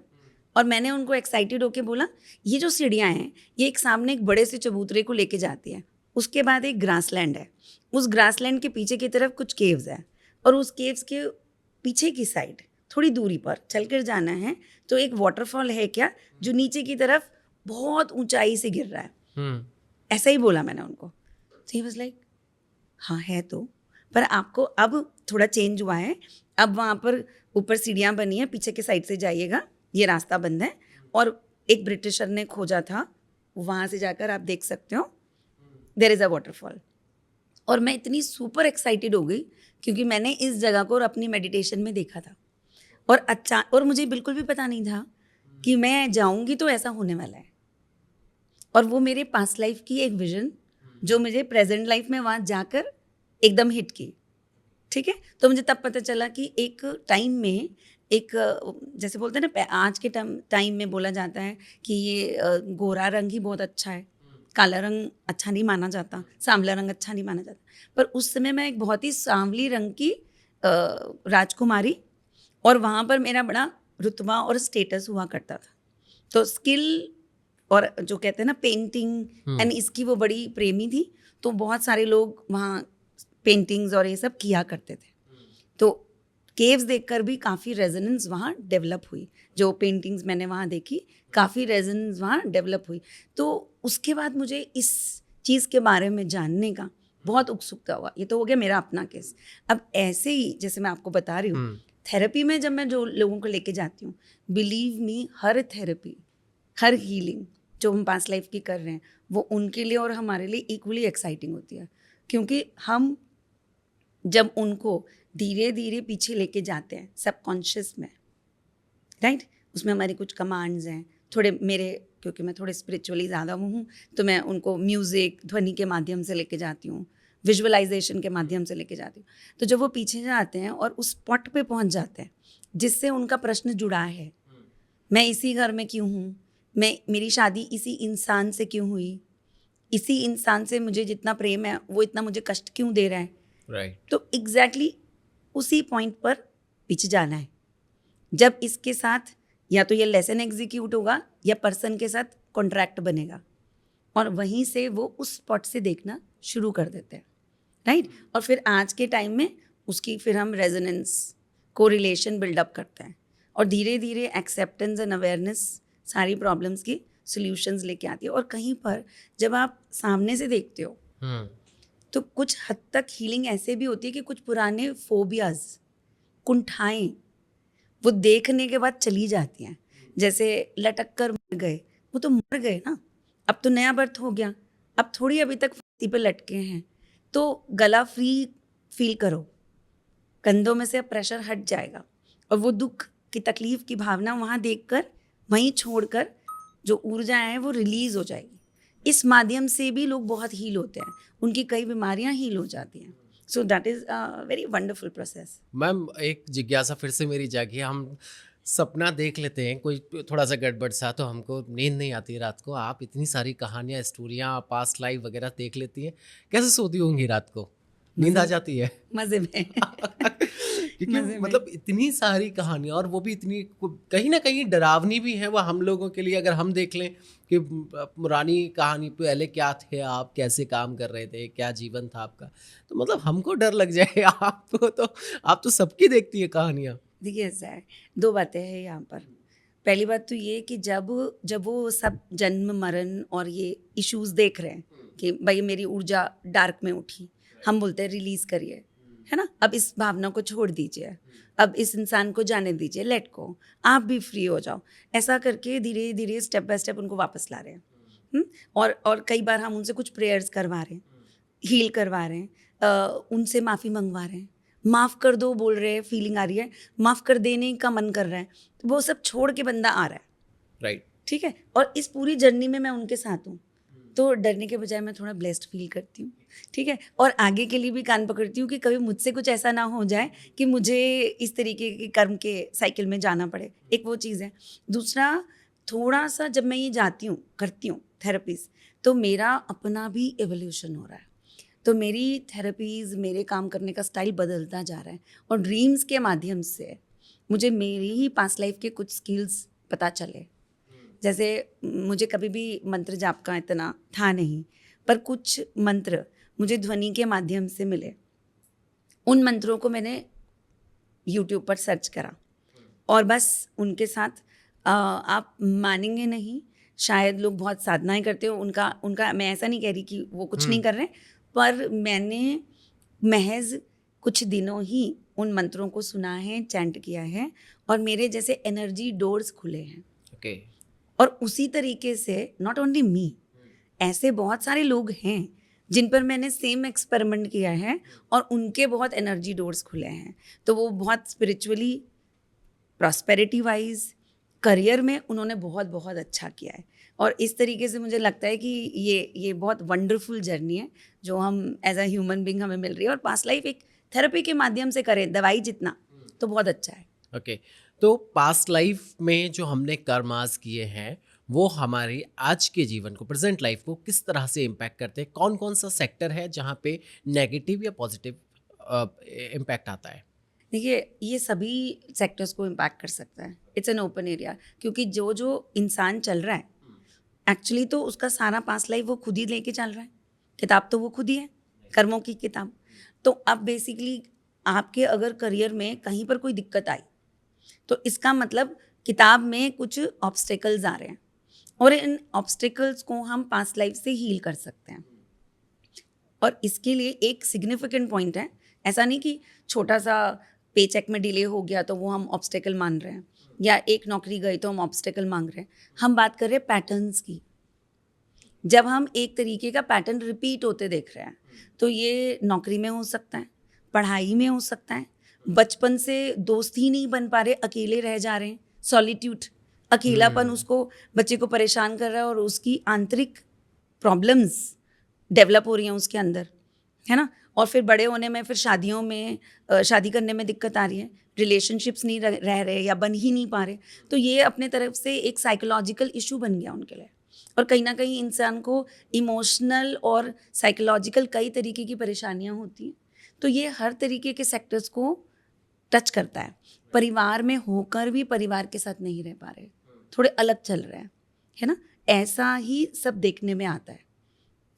और मैंने उनको एक्साइटेड होके बोला, ये जो सीढ़ियाँ हैं ये एक सामने एक बड़े से चबूतरे को लेके जाती है, उसके बाद एक ग्रासलैंड है, उस ग्रासलैंड के पीछे की तरफ कुछ केव्स है और उस केव्स के पीछे की साइड थोड़ी दूरी पर चलकर जाना है तो एक वाटरफॉल है क्या जो नीचे की तरफ बहुत ऊंचाई से गिर रहा है। ऐसा ही बोला मैंने उनको। तो ही वाज लाइक हाँ है तो, पर आपको अब थोड़ा चेंज हुआ है, अब वहाँ पर ऊपर सीढ़ियाँ बनी है, पीछे के साइड से जाइएगा, ये रास्ता बंद है और एक ब्रिटिशर ने खोजा था, वहाँ से जाकर आप देख सकते हो, देयर इज़ अ वाटरफॉल। और मैं इतनी सुपर एक्साइटेड हो गई क्योंकि मैंने इस जगह को अपनी मेडिटेशन में देखा था और मुझे बिल्कुल भी पता नहीं था कि मैं जाऊंगी तो ऐसा होने वाला है। और वो मेरे पास्ट लाइफ की एक विजन जो मुझे प्रेजेंट लाइफ में वहाँ जाकर एकदम हिट की, ठीक है। तो मुझे तब पता चला कि एक टाइम में एक जैसे बोलते हैं ना, आज के टाइम में बोला जाता है कि ये गोरा रंग ही बहुत अच्छा है, काला रंग अच्छा नहीं माना जाता, सांवला रंग अच्छा नहीं माना जाता। पर उस समय मैं एक बहुत ही सांवली रंग की राजकुमारी और वहाँ पर मेरा बड़ा रुतबा और स्टेटस हुआ करता था। तो स्किल और जो कहते हैं ना पेंटिंग एंड इसकी वो बड़ी प्रेमी थी, तो बहुत सारे लोग वहाँ पेंटिंग्स और ये सब किया करते थे। तो केव्स देखकर भी काफ़ी रेजोनेंस वहाँ डेवलप हुई, जो पेंटिंग्स मैंने वहाँ देखी काफ़ी रेजोनेंस वहाँ डेवलप हुई। तो उसके बाद मुझे इस चीज़ के बारे में जानने का बहुत उत्सुकता हुआ। ये तो हो गया मेरा अपना केस। अब ऐसे ही जैसे मैं आपको बता रही हूँ, थेरेपी में जब मैं जो लोगों को लेके जाती हूँ, बिलीव मी, हर थेरेपी, हर हीलिंग जो हम पास्ट लाइफ की कर रहे हैं वो उनके लिए और हमारे लिए इक्वली एक्साइटिंग होती है, क्योंकि हम जब उनको धीरे धीरे पीछे लेके जाते हैं सबकॉन्शियस में, राइट, उसमें हमारी कुछ कमांड्स हैं थोड़े मेरे, क्योंकि मैं थोड़े स्पिरिचुअली ज़्यादा वो हूँ, तो मैं उनको म्यूज़िक ध्वनि के माध्यम से लेके जाती हूँ, विजुअलाइजेशन के माध्यम से लेके जाती हूँ। तो जब वो पीछे जाते हैं और उस स्पॉट पे पहुँच जाते हैं जिससे उनका प्रश्न जुड़ा है, मैं इसी घर में क्यों हूँ, मेरी शादी इसी इंसान से क्यों हुई, इसी इंसान से मुझे जितना प्रेम है वो इतना मुझे कष्ट क्यों दे रहा है, राइट। तो एग्जैक्टली उसी पॉइंट पर पीछे जाना है। जब इसके साथ या तो ये लेसन एग्जीक्यूट होगा या पर्सन के साथ कॉन्ट्रैक्ट बनेगा और वहीं से वो उस स्पॉट से देखना शुरू कर देते हैं, राइट। और फिर आज के टाइम में उसकी फिर हम रेजोनेंस कोरिलेशन बिल्डअप करते हैं और धीरे धीरे एक्सेप्टेंस एंड अवेयरनेस सारी प्रॉब्लम्स की सॉल्यूशंस लेके आती है। और कहीं पर जब आप सामने से देखते हो तो कुछ हद तक हीलिंग ऐसे भी होती है कि कुछ पुराने फोबियाज, कुंठाएं वो देखने के बाद चली जाती हैं। जैसे लटक कर मर गए, वो तो मर गए ना, अब तो नया बर्थ हो गया, अब थोड़ी अभी तक फांसी पे लटके हैं, तो गला फ्री फील करो, कंधों में से अब प्रेशर हट जाएगा और वो दुख की तकलीफ की भावना वहाँ देखकर वहीं छोड़कर जो ऊर्जा है वो रिलीज हो जाएगी। इस माध्यम से भी लोग बहुत हील होते हैं, उनकी कई बीमारियां हील हो जाती हैं। So that is a very wonderful process. Ma'am, एक जिज्ञासा फिर से मेरी जागी, हम सपना देख लेते हैं कोई थोड़ा सा गड़बड़ सा तो हमको नींद नहीं आती रात को, आप इतनी सारी कहानियाँ, स्टोरियाँ, पास्ट लाइफ वगैरह देख लेती हैं, कैसे सोती होंगी रात को? नींद आ जाती है मजे में। क्योंकि मजे में। मतलब इतनी सारी कहानियां और वो भी इतनी कहीं ना कहीं डरावनी भी है वो हम लोगों के लिए। अगर हम देख लें कि पुरानी कहानी पहले क्या थे आप, कैसे काम कर रहे थे, क्या जीवन था आपका, तो मतलब हमको डर लग जाए। आप तो सबकी देखती है कहानियां। देखिए ऐसा है, दो बातें हैं यहाँ पर। पहली बात तो ये कि जब जब वो सब जन्म मरण और ये इश्यूज देख रहे हैं कि भाई मेरी ऊर्जा डार्क में उठी, हम बोलते हैं रिलीज करिए, है ना, अब इस भावना को छोड़ दीजिए, अब इस इंसान को जाने दीजिए, लेट को, आप भी फ्री हो जाओ। ऐसा करके धीरे धीरे स्टेप बाय स्टेप उनको वापस ला रहे हैं। और कई बार हम उनसे कुछ प्रेयर्स करवा रहे हैं, हील करवा रहे हैं, उनसे माफ़ी मंगवा रहे हैं, माफ़ कर दो बोल रहे हैं, फीलिंग आ रही है, माफ़ कर देने का मन कर रहा है, तो वो सब छोड़ के बंदा आ रहा है। राइट। ठीक है, और इस पूरी जर्नी में मैं उनके साथ हूँ, तो डरने के बजाय मैं थोड़ा ब्लेस्ड फील करती हूँ। ठीक है, और आगे के लिए भी कान पकड़ती हूँ कि कभी मुझसे कुछ ऐसा ना हो जाए कि मुझे इस तरीके के कर्म के साइकिल में जाना पड़े। एक वो चीज़ है। दूसरा, थोड़ा सा जब मैं ये जाती हूँ, करती हूँ थेरेपीज, तो मेरा अपना भी एवोल्यूशन हो रहा है। तो मेरी थेरेपीज़, मेरे काम करने का स्टाइल बदलता जा रहा है, और ड्रीम्स के माध्यम से मुझे मेरी ही पास्ट लाइफ के कुछ स्किल्स पता चले। जैसे मुझे कभी भी मंत्र जाप का इतना था नहीं, पर कुछ मंत्र मुझे ध्वनि के माध्यम से मिले। उन मंत्रों को मैंने यूट्यूब पर सर्च करा और बस उनके साथ आप मानेंगे नहीं, शायद लोग बहुत साधनाएं करते हो, उनका मैं ऐसा नहीं कह रही कि वो कुछ नहीं कर रहे, पर मैंने महज कुछ दिनों ही उन मंत्रों को सुना है, चैंट किया है, और मेरे जैसे एनर्जी डोर्स खुले हैं। ओके। और उसी तरीके से नॉट ओनली मी, ऐसे बहुत सारे लोग हैं जिन पर मैंने सेम एक्सपेरिमेंट किया है और उनके बहुत एनर्जी डोर्स खुले हैं। तो वो बहुत स्पिरिचुअली, प्रॉस्पेरिटी वाइज, करियर में उन्होंने बहुत बहुत अच्छा किया है। और इस तरीके से मुझे लगता है कि ये बहुत वंडरफुल जर्नी है जो हम एज अ ह्यूमन बीइंग हमें मिल रही है, और पास्ट लाइफ एक थेरेपी के माध्यम से करें, दवाई जितना, तो बहुत अच्छा है। ओके। तो पास्ट लाइफ में जो हमने कर्मास किए हैं वो हमारे आज के जीवन को, प्रेजेंट लाइफ को किस तरह से इम्पैक्ट करते हैं? कौन कौन सा सेक्टर है जहाँ पे नेगेटिव या पॉजिटिव इम्पैक्ट आता है? देखिए, ये सभी सेक्टर्स को इम्पैक्ट कर सकता है। इट्स एन ओपन एरिया, क्योंकि जो जो इंसान चल रहा है एक्चुअली तो उसका सारा पास्ट लाइफ वो खुद ही लेके चल रहा है। किताब तो वो खुद ही है, कर्मों की किताब। तो अब बेसिकली आपके अगर करियर में कहीं पर कोई दिक्कत आई, तो इसका मतलब किताब में कुछ ऑब्स्टेकल्स आ रहे हैं, और इन ऑब्स्टेकल्स को हम पास्ट लाइफ से हील कर सकते हैं। और इसके लिए एक सिग्निफिकेंट पॉइंट है, ऐसा नहीं कि छोटा सा पे चेक में डिले हो गया तो वो हम ऑब्स्टेकल मान रहे हैं, या एक नौकरी गई तो हम ऑब्स्टेकल मांग रहे हैं। हम बात कर रहे हैं पैटर्न्स की। जब हम एक तरीके का पैटर्न रिपीट होते देख रहे हैं, तो ये नौकरी में हो सकता है, पढ़ाई में हो सकता है, बचपन से दोस्त ही नहीं बन पा रहे, अकेले रह जा रहे हैं, सॉलिट्यूड, अकेलापन उसको, बच्चे को परेशान कर रहा है, और उसकी आंतरिक प्रॉब्लम्स डेवलप हो रही हैं उसके अंदर, है ना। और फिर बड़े होने में, फिर शादियों में, शादी करने में दिक्कत आ रही है, रिलेशनशिप्स नहीं रह रहे या बन ही नहीं पा रहे। तो ये अपने तरफ से एक साइकोलॉजिकल इशू बन गया उनके लिए। और कहीं ना कहीं इंसान को इमोशनल और साइकोलॉजिकल कई तरीके की परेशानियां होती हैं। तो ये हर तरीके के सेक्टर्स को टच करता है। परिवार में होकर भी परिवार के साथ नहीं रह पा रहे, थोड़े अलग चल रहे हैं, है ना, ऐसा ही सब देखने में आता है।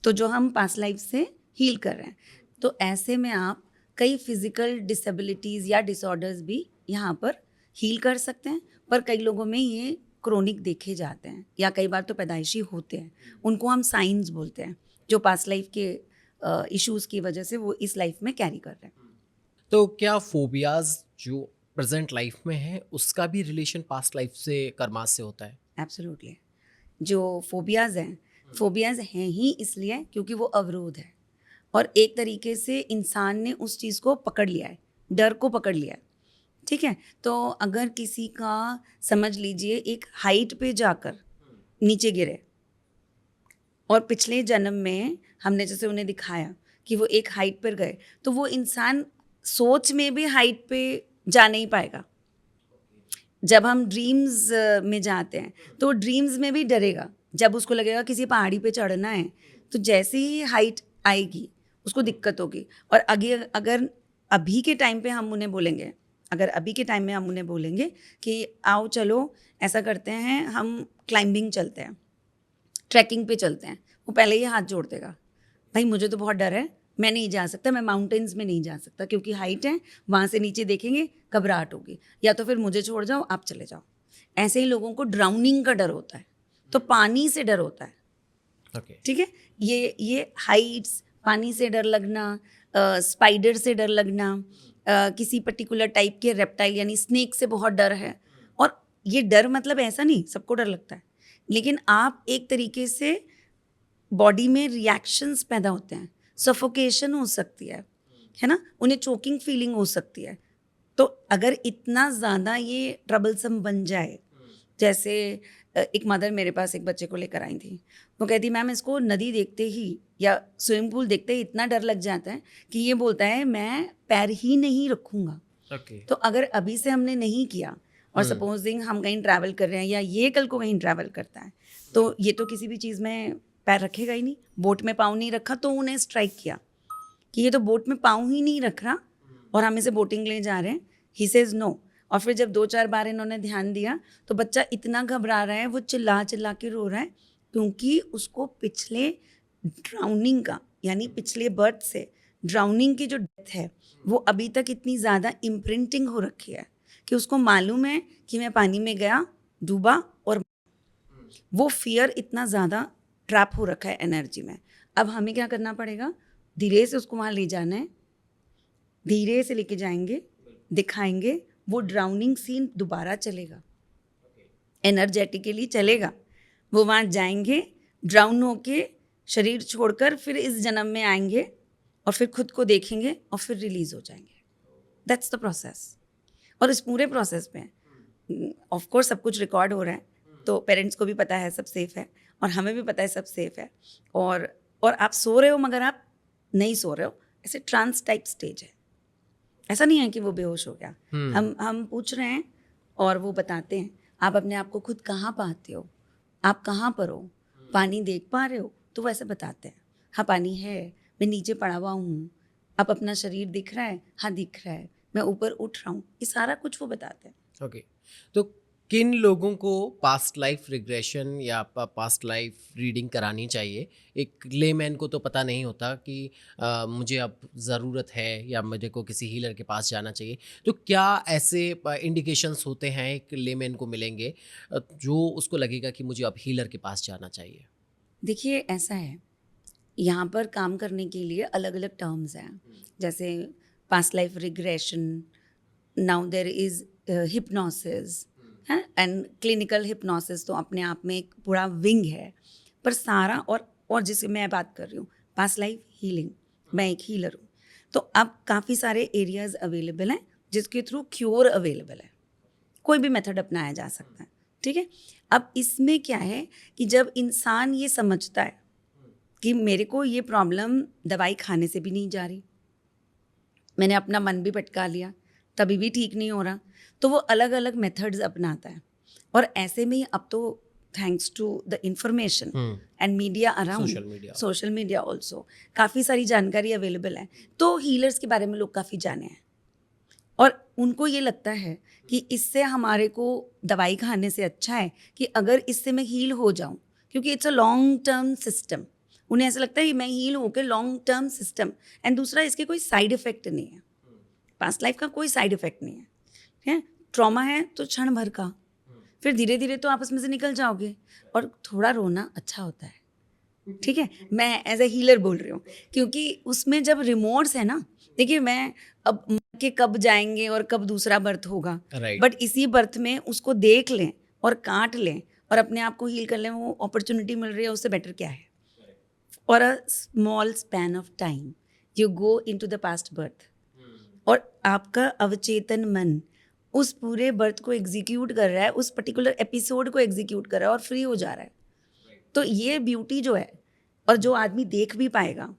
तो जो हम पास्ट लाइफ से हील कर रहे हैं, तो ऐसे में आप कई फिजिकल डिसेबिलिटीज़ या डिसऑर्डर्स भी यहाँ पर हील कर सकते हैं। पर कई लोगों में ये क्रोनिक देखे जाते हैं, या कई बार तो पैदाइशी होते हैं, उनको हम साइंस बोलते हैं, जो पास्ट लाइफ के इश्यूज़ की वजह से वो इस लाइफ में कैरी कर रहे हैं। तो क्या फोबियाज जो प्रेजेंट लाइफ में है उसका भी रिलेशन पास्ट लाइफ से, कर्मास से होता है? एब्सोल्युटली। जो फोबियाज़ हैं ही इसलिए क्योंकि वो अवरोध है, और एक तरीके से इंसान ने उस चीज़ को पकड़ लिया है, डर को पकड़ लिया है। ठीक है, तो अगर किसी का, समझ लीजिए, एक हाइट पे जाकर नीचे गिरे, और पिछले जन्म में हमने जैसे उन्हें दिखाया कि वो एक हाइट पर गए, तो वो इंसान सोच में भी हाइट पे जा नहीं पाएगा। जब हम ड्रीम्स में जाते हैं तो ड्रीम्स में भी डरेगा। जब उसको लगेगा किसी पहाड़ी पे चढ़ना है, तो जैसे ही हाइट आएगी उसको दिक्कत होगी। और अगर अभी के टाइम पे हम उन्हें बोलेंगे, अगर अभी के टाइम में हम उन्हें बोलेंगे कि आओ चलो ऐसा करते हैं, हम क्लाइंबिंग चलते हैं, ट्रैकिंग पे चलते हैं, वो पहले ही हाथ जोड़ देगा, भाई मुझे तो बहुत डर है, मैं नहीं जा सकता, मैं माउंटेन्स में नहीं जा सकता क्योंकि हाइट है, वहाँ से नीचे देखेंगे घबराहट होगी, या तो फिर मुझे छोड़ जाओ, आप चले जाओ। ऐसे ही लोगों को ड्राउनिंग का डर होता है, तो पानी से डर होता है। ओके। ठीक है, ये हाइट्स, पानी से डर लगना, स्पाइडर से डर लगना, किसी पर्टिकुलर टाइप के रेप्टाइल यानी स्नेक से बहुत डर है। और ये डर मतलब ऐसा नहीं सबको डर लगता है, लेकिन आप एक तरीके से बॉडी में रिएक्शंस पैदा होते हैं, सफोकेशन हो सकती है ना, उन्हें चोकिंग फीलिंग हो सकती है। तो अगर इतना ज़्यादा ये ट्रबलसम बन जाए, जैसे एक मदर मेरे पास एक बच्चे को लेकर आई थी, वो कहती मैम इसको नदी देखते ही या स्विमिंग पूल देखते ही इतना डर लग जाता है कि ये बोलता है मैं पैर ही नहीं रखूँगा। ओके। तो अगर अभी से हमने नहीं किया और सपोजिंग हम कहीं ट्रैवल कर रहे हैं या ये कल को कहीं ट्रैवल करता है, तो ये तो किसी भी चीज़ में पैर रखेगा ही नहीं। बोट में पाँव नहीं रखा तो उन्हें स्ट्राइक किया कि ये तो बोट में पाँव ही नहीं रख रहा और हम इसे बोटिंग ले जा रहे हैं। He says no. और फिर जब 2-4 बार इन्होंने ध्यान दिया तो बच्चा इतना घबरा रहा है, वो चिल्ला चिल्ला के रो रहा है क्योंकि उसको पिछले ड्राउनिंग का यानी पिछले बर्थ से ड्राउनिंग की जो डेथ है वो अभी तक इतनी ज़्यादा इम्प्रिंटिंग हो रखी है कि उसको मालूम है कि मैं पानी में गया, डूबा और वो फियर इतना ज़्यादा ट्रैप हो रखा है एनर्जी में। अब हमें क्या करना पड़ेगा, धीरे से उसको वहाँ ले जाना है, धीरे से लेके जाएंगे, दिखाएंगे, वो ड्राउनिंग सीन दोबारा चलेगा, एनर्जेटिकली चलेगा। वो वहाँ जाएंगे, ड्राउन होके शरीर छोड़कर फिर इस जन्म में आएंगे और फिर खुद को देखेंगे और फिर रिलीज हो जाएंगे। That's the process. और इस पूरे प्रोसेस में ऑफ कोर्स सब कुछ रिकॉर्ड हो रहा है, तो पेरेंट्स को भी पता है सब सेफ है और हमें भी पता है सब सेफ है। और आप सो रहे हो मगर आप नहीं सो रहे हो, ऐसे ट्रांस टाइप स्टेज है। ऐसा नहीं है कि वो बेहोश हो गया। हम पूछ रहे हैं और वो बताते हैं। आप अपने आप को खुद कहाँ पाते हो, आप कहाँ पर हो, पानी देख पा रहे हो, तो वो ऐसे बताते हैं हाँ पानी है, मैं नीचे पड़ा हुआ हूँ, अब अपना शरीर दिख रहा है, हाँ दिख रहा है, मैं ऊपर उठ रहा हूँ, ये सारा कुछ वो बताते हैं। ओके। तो किन लोगों को पास्ट लाइफ रिग्रेशन या पास्ट लाइफ रीडिंग करानी चाहिए? एक लेमैन को तो पता नहीं होता कि मुझे अब ज़रूरत है या मुझे को किसी हीलर के पास जाना चाहिए। तो क्या ऐसे इंडिकेशंस होते हैं एक लेमैन को मिलेंगे जो उसको लगेगा कि मुझे अब हीलर के पास जाना चाहिए? देखिए ऐसा है, यहाँ पर काम करने के लिए अलग अलग टर्म्स हैं, जैसे past life regression, now there is hypnosis है, एंड क्लिनिकल हिप्नोसिस तो अपने आप में एक पूरा विंग है। पर सारा और जिसे मैं बात कर रही हूँ पास्ट लाइफ हीलिंग, मैं एक हीलर हूँ, तो अब काफ़ी सारे एरियाज अवेलेबल हैं जिसके थ्रू क्योर अवेलेबल है, कोई भी मेथड अपनाया जा सकता है। ठीक है, अब इसमें क्या है कि जब इंसान ये समझता है कि मेरे को ये प्रॉब्लम दवाई खाने से भी नहीं जा रही, मैंने अपना मन भी भटका लिया तभी भी ठीक नहीं हो रहा, तो वो अलग अलग मेथड्स अपनाता है। और ऐसे में ही अब तो thanks to the information and media around, social media also, काफ़ी सारी जानकारी अवेलेबल है, तो हीलर्स के बारे में लोग काफ़ी जाने हैं और उनको ये लगता है कि इससे हमारे को दवाई खाने से अच्छा है कि अगर इससे मैं हील हो जाऊं, क्योंकि it's a long term system. उन्हें ऐसा लगता है कि मैं हील होकर लॉन्ग टर्म सिस्टम, एंड दूसरा इसके कोई साइड इफेक्ट नहीं है, पास्ट लाइफ का कोई साइड इफेक्ट नहीं है। ठीक है, ट्रॉमा है तो क्षण भर का, फिर धीरे धीरे तो आप उसमें से निकल जाओगे और थोड़ा रोना अच्छा होता है। ठीक है, मैं एज ए हीलर बोल रही हूँ क्योंकि उसमें जब रिमोर्स है ना, देखिए मैं अब मर के कब जाएंगे और कब दूसरा बर्थ होगा, बट इसी बर्थ में उसको देख लें और काट लें और अपने आप को हील कर लें, वो अपॉर्चुनिटी मिल रही है, उससे बेटर क्या है। और a small span of time you go into the past birth और आपका अवचेतन मन उस पूरे बर्थ को एग्जीक्यूट कर रहा है, उस पर्टिकुलर एपिसोड को एग्जीक्यूट कर रहा है और फ्री हो जा रहा है। तो ये ब्यूटी जो है, और जो आदमी देख भी पाएगा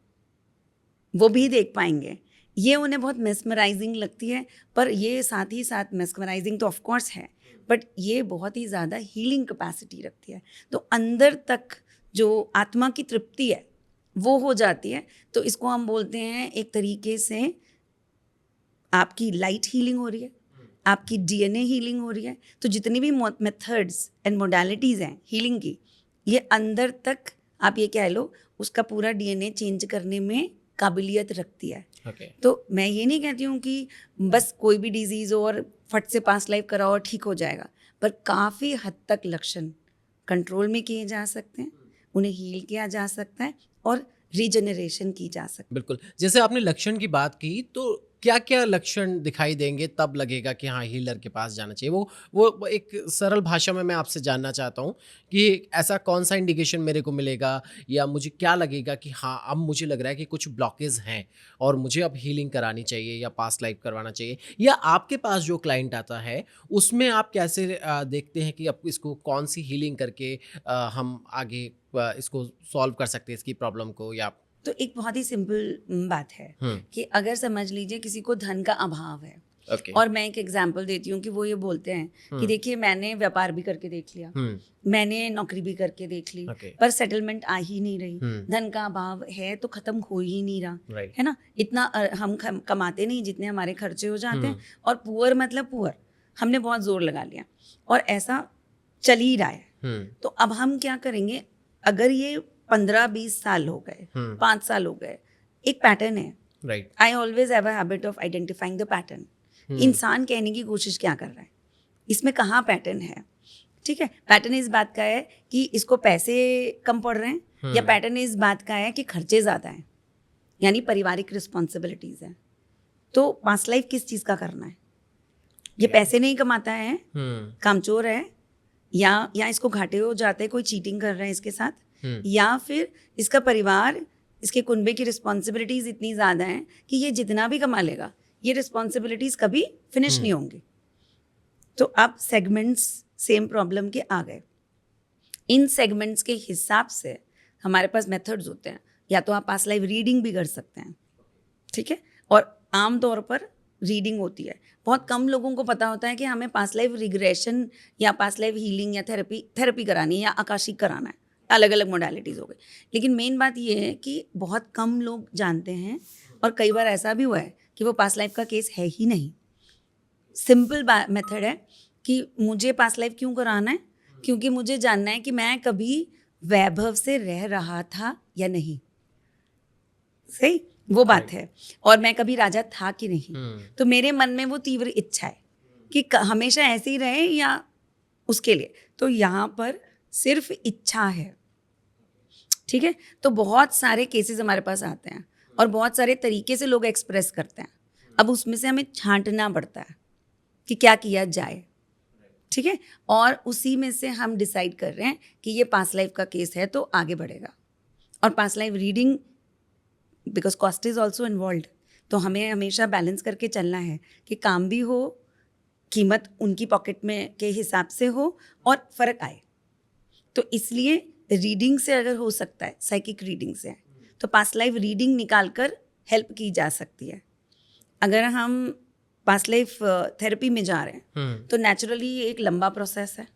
वो भी देख पाएंगे, ये उन्हें बहुत मेस्मराइजिंग लगती है। पर ये साथ ही साथ मेस्मराइजिंग तो ऑफकोर्स है, बट ये बहुत ही ज़्यादा हीलिंग कैपेसिटी रखती है। तो अंदर तक जो आत्मा की तृप्ति है वो हो जाती है। तो इसको हम बोलते हैं एक तरीके से आपकी लाइट हीलिंग हो रही है, आपकी डीएनए हीलिंग हो रही है। तो जितनी भी मेथड्स एंड मोडालिटीज़ हैं हीलिंग की, ये अंदर तक आप ये कह लो उसका पूरा डीएनए चेंज करने में काबिलियत रखती है। Okay. तो मैं ये नहीं कहती हूँ कि बस कोई भी डिजीज़ हो और फट से पास्ट लाइफ कराओ और ठीक हो जाएगा, पर काफ़ी हद तक लक्षण कंट्रोल में किए जा सकते हैं, उन्हें हील किया जा सकता है और रीजनरेशन की जा सकती है। बिल्कुल, जैसे आपने लक्षण की बात की, तो क्या क्या लक्षण दिखाई देंगे तब लगेगा कि हाँ हीलर के पास जाना चाहिए? वो एक सरल भाषा में मैं आपसे जानना चाहता हूँ कि ऐसा कौन सा इंडिकेशन मेरे को मिलेगा, या मुझे क्या लगेगा कि हाँ अब मुझे लग रहा है कि कुछ ब्लॉकेज हैं और मुझे अब हीलिंग करानी चाहिए या पास्ट लाइफ करवाना चाहिए? या आपके पास जो क्लाइंट आता है उसमें आप कैसे देखते हैं कि अब इसको कौन सी हीलिंग करके हम आगे इसको सॉल्व कर सकते हैं इसकी प्रॉब्लम को? या तो एक बहुत ही सिंपल बात है कि अगर समझ लीजिए किसी को धन का अभाव है, ओके, और मैं एक एग्जांपल देती हूँ कि वो ये बोलते हैं कि देखिए मैंने व्यापार भी करके देख लिया, मैंने नौकरी भी करके देख ली, Okay. पर सेटलमेंट आ ही नहीं रही, धन का अभाव है तो खत्म हो ही नहीं रहा, Right. है ना। इतना हम कमाते नहीं जितने हमारे खर्चे हो जाते हैं, और पुअर मतलब पुअर, हमने बहुत जोर लगा लिया और ऐसा चल ही रहा है। तो अब हम क्या करेंगे? अगर ये 15-20 साल हो गए, 5 साल हो गए, एक पैटर्न है। Right, I always have a habit of identifying the pattern. इंसान कहने की कोशिश क्या कर रहा है, इसमें कहाँ पैटर्न है? ठीक है, पैटर्न इस बात का है कि इसको पैसे कम पड़ रहे हैं, या पैटर्न इस बात का है कि खर्चे ज़्यादा हैं, यानी पारिवारिक रिस्पॉन्सिबिलिटीज़ हैं। तो पास्ट लाइफ किस चीज़ का करना है? ये पैसे नहीं कमाता है, कामचोर है, या इसको घाटे हो जाते हैं, कोई चीटिंग कर रहा है इसके साथ, या फिर इसका परिवार, इसके कुनबे की रिस्पॉन्सिबिलिटीज़ इतनी ज़्यादा हैं कि ये जितना भी कमा लेगा ये रिस्पॉन्सिबिलिटीज़ कभी फिनिश नहीं होंगी। तो अब सेगमेंट्स सेम प्रॉब्लम के आ गए। इन सेगमेंट्स के हिसाब से हमारे पास मेथड्स होते हैं। या तो आप पास्ट लाइफ रीडिंग भी कर सकते हैं, ठीक है, और आम तौर पर रीडिंग होती है। बहुत कम लोगों को पता होता है कि हमें पास्ट लाइफ रिग्रेशन या पास्ट लाइफ हीलिंग या थेरेपी करानी है या आकाशिक कराना है, अलग अलग मोडालिटीज़ हो गई। लेकिन मेन बात ये है कि बहुत कम लोग जानते हैं, और कई बार ऐसा भी हुआ है कि वो पास्ट लाइफ का केस है ही नहीं। सिंपल मेथड है कि मुझे पास्ट लाइफ क्यों कराना है, क्योंकि मुझे जानना है कि मैं कभी वैभव से रह रहा था या नहीं। सही, वो बात है। और मैं कभी राजा था कि नहीं। तो मेरे मन में वो तीव्र इच्छा है कि हमेशा ऐसे ही रहे या उसके लिए। तो यहाँ पर सिर्फ इच्छा है, ठीक है। तो बहुत सारे केसेस हमारे पास आते हैं और बहुत सारे तरीके से लोग एक्सप्रेस करते हैं। अब उसमें से हमें छांटना पड़ता है कि क्या किया जाए, ठीक है, और उसी में से हम डिसाइड कर रहे हैं कि ये पास्ट लाइफ का केस है तो आगे बढ़ेगा। और past life reading, because cost is also involve, तो हमें हमेशा बैलेंस करके चलना है कि काम भी हो, कीमत उनकी पॉकेट में के हिसाब से हो और फ़र्क आए। तो इसलिए रीडिंग से अगर हो सकता है, साइकिक रीडिंग से, तो पास्ट लाइफ रीडिंग निकाल कर हेल्प की जा सकती है। अगर हम पास्ट लाइफ थेरेपी में जा रहे हैं तो नेचुरली ये एक लंबा प्रोसेस है।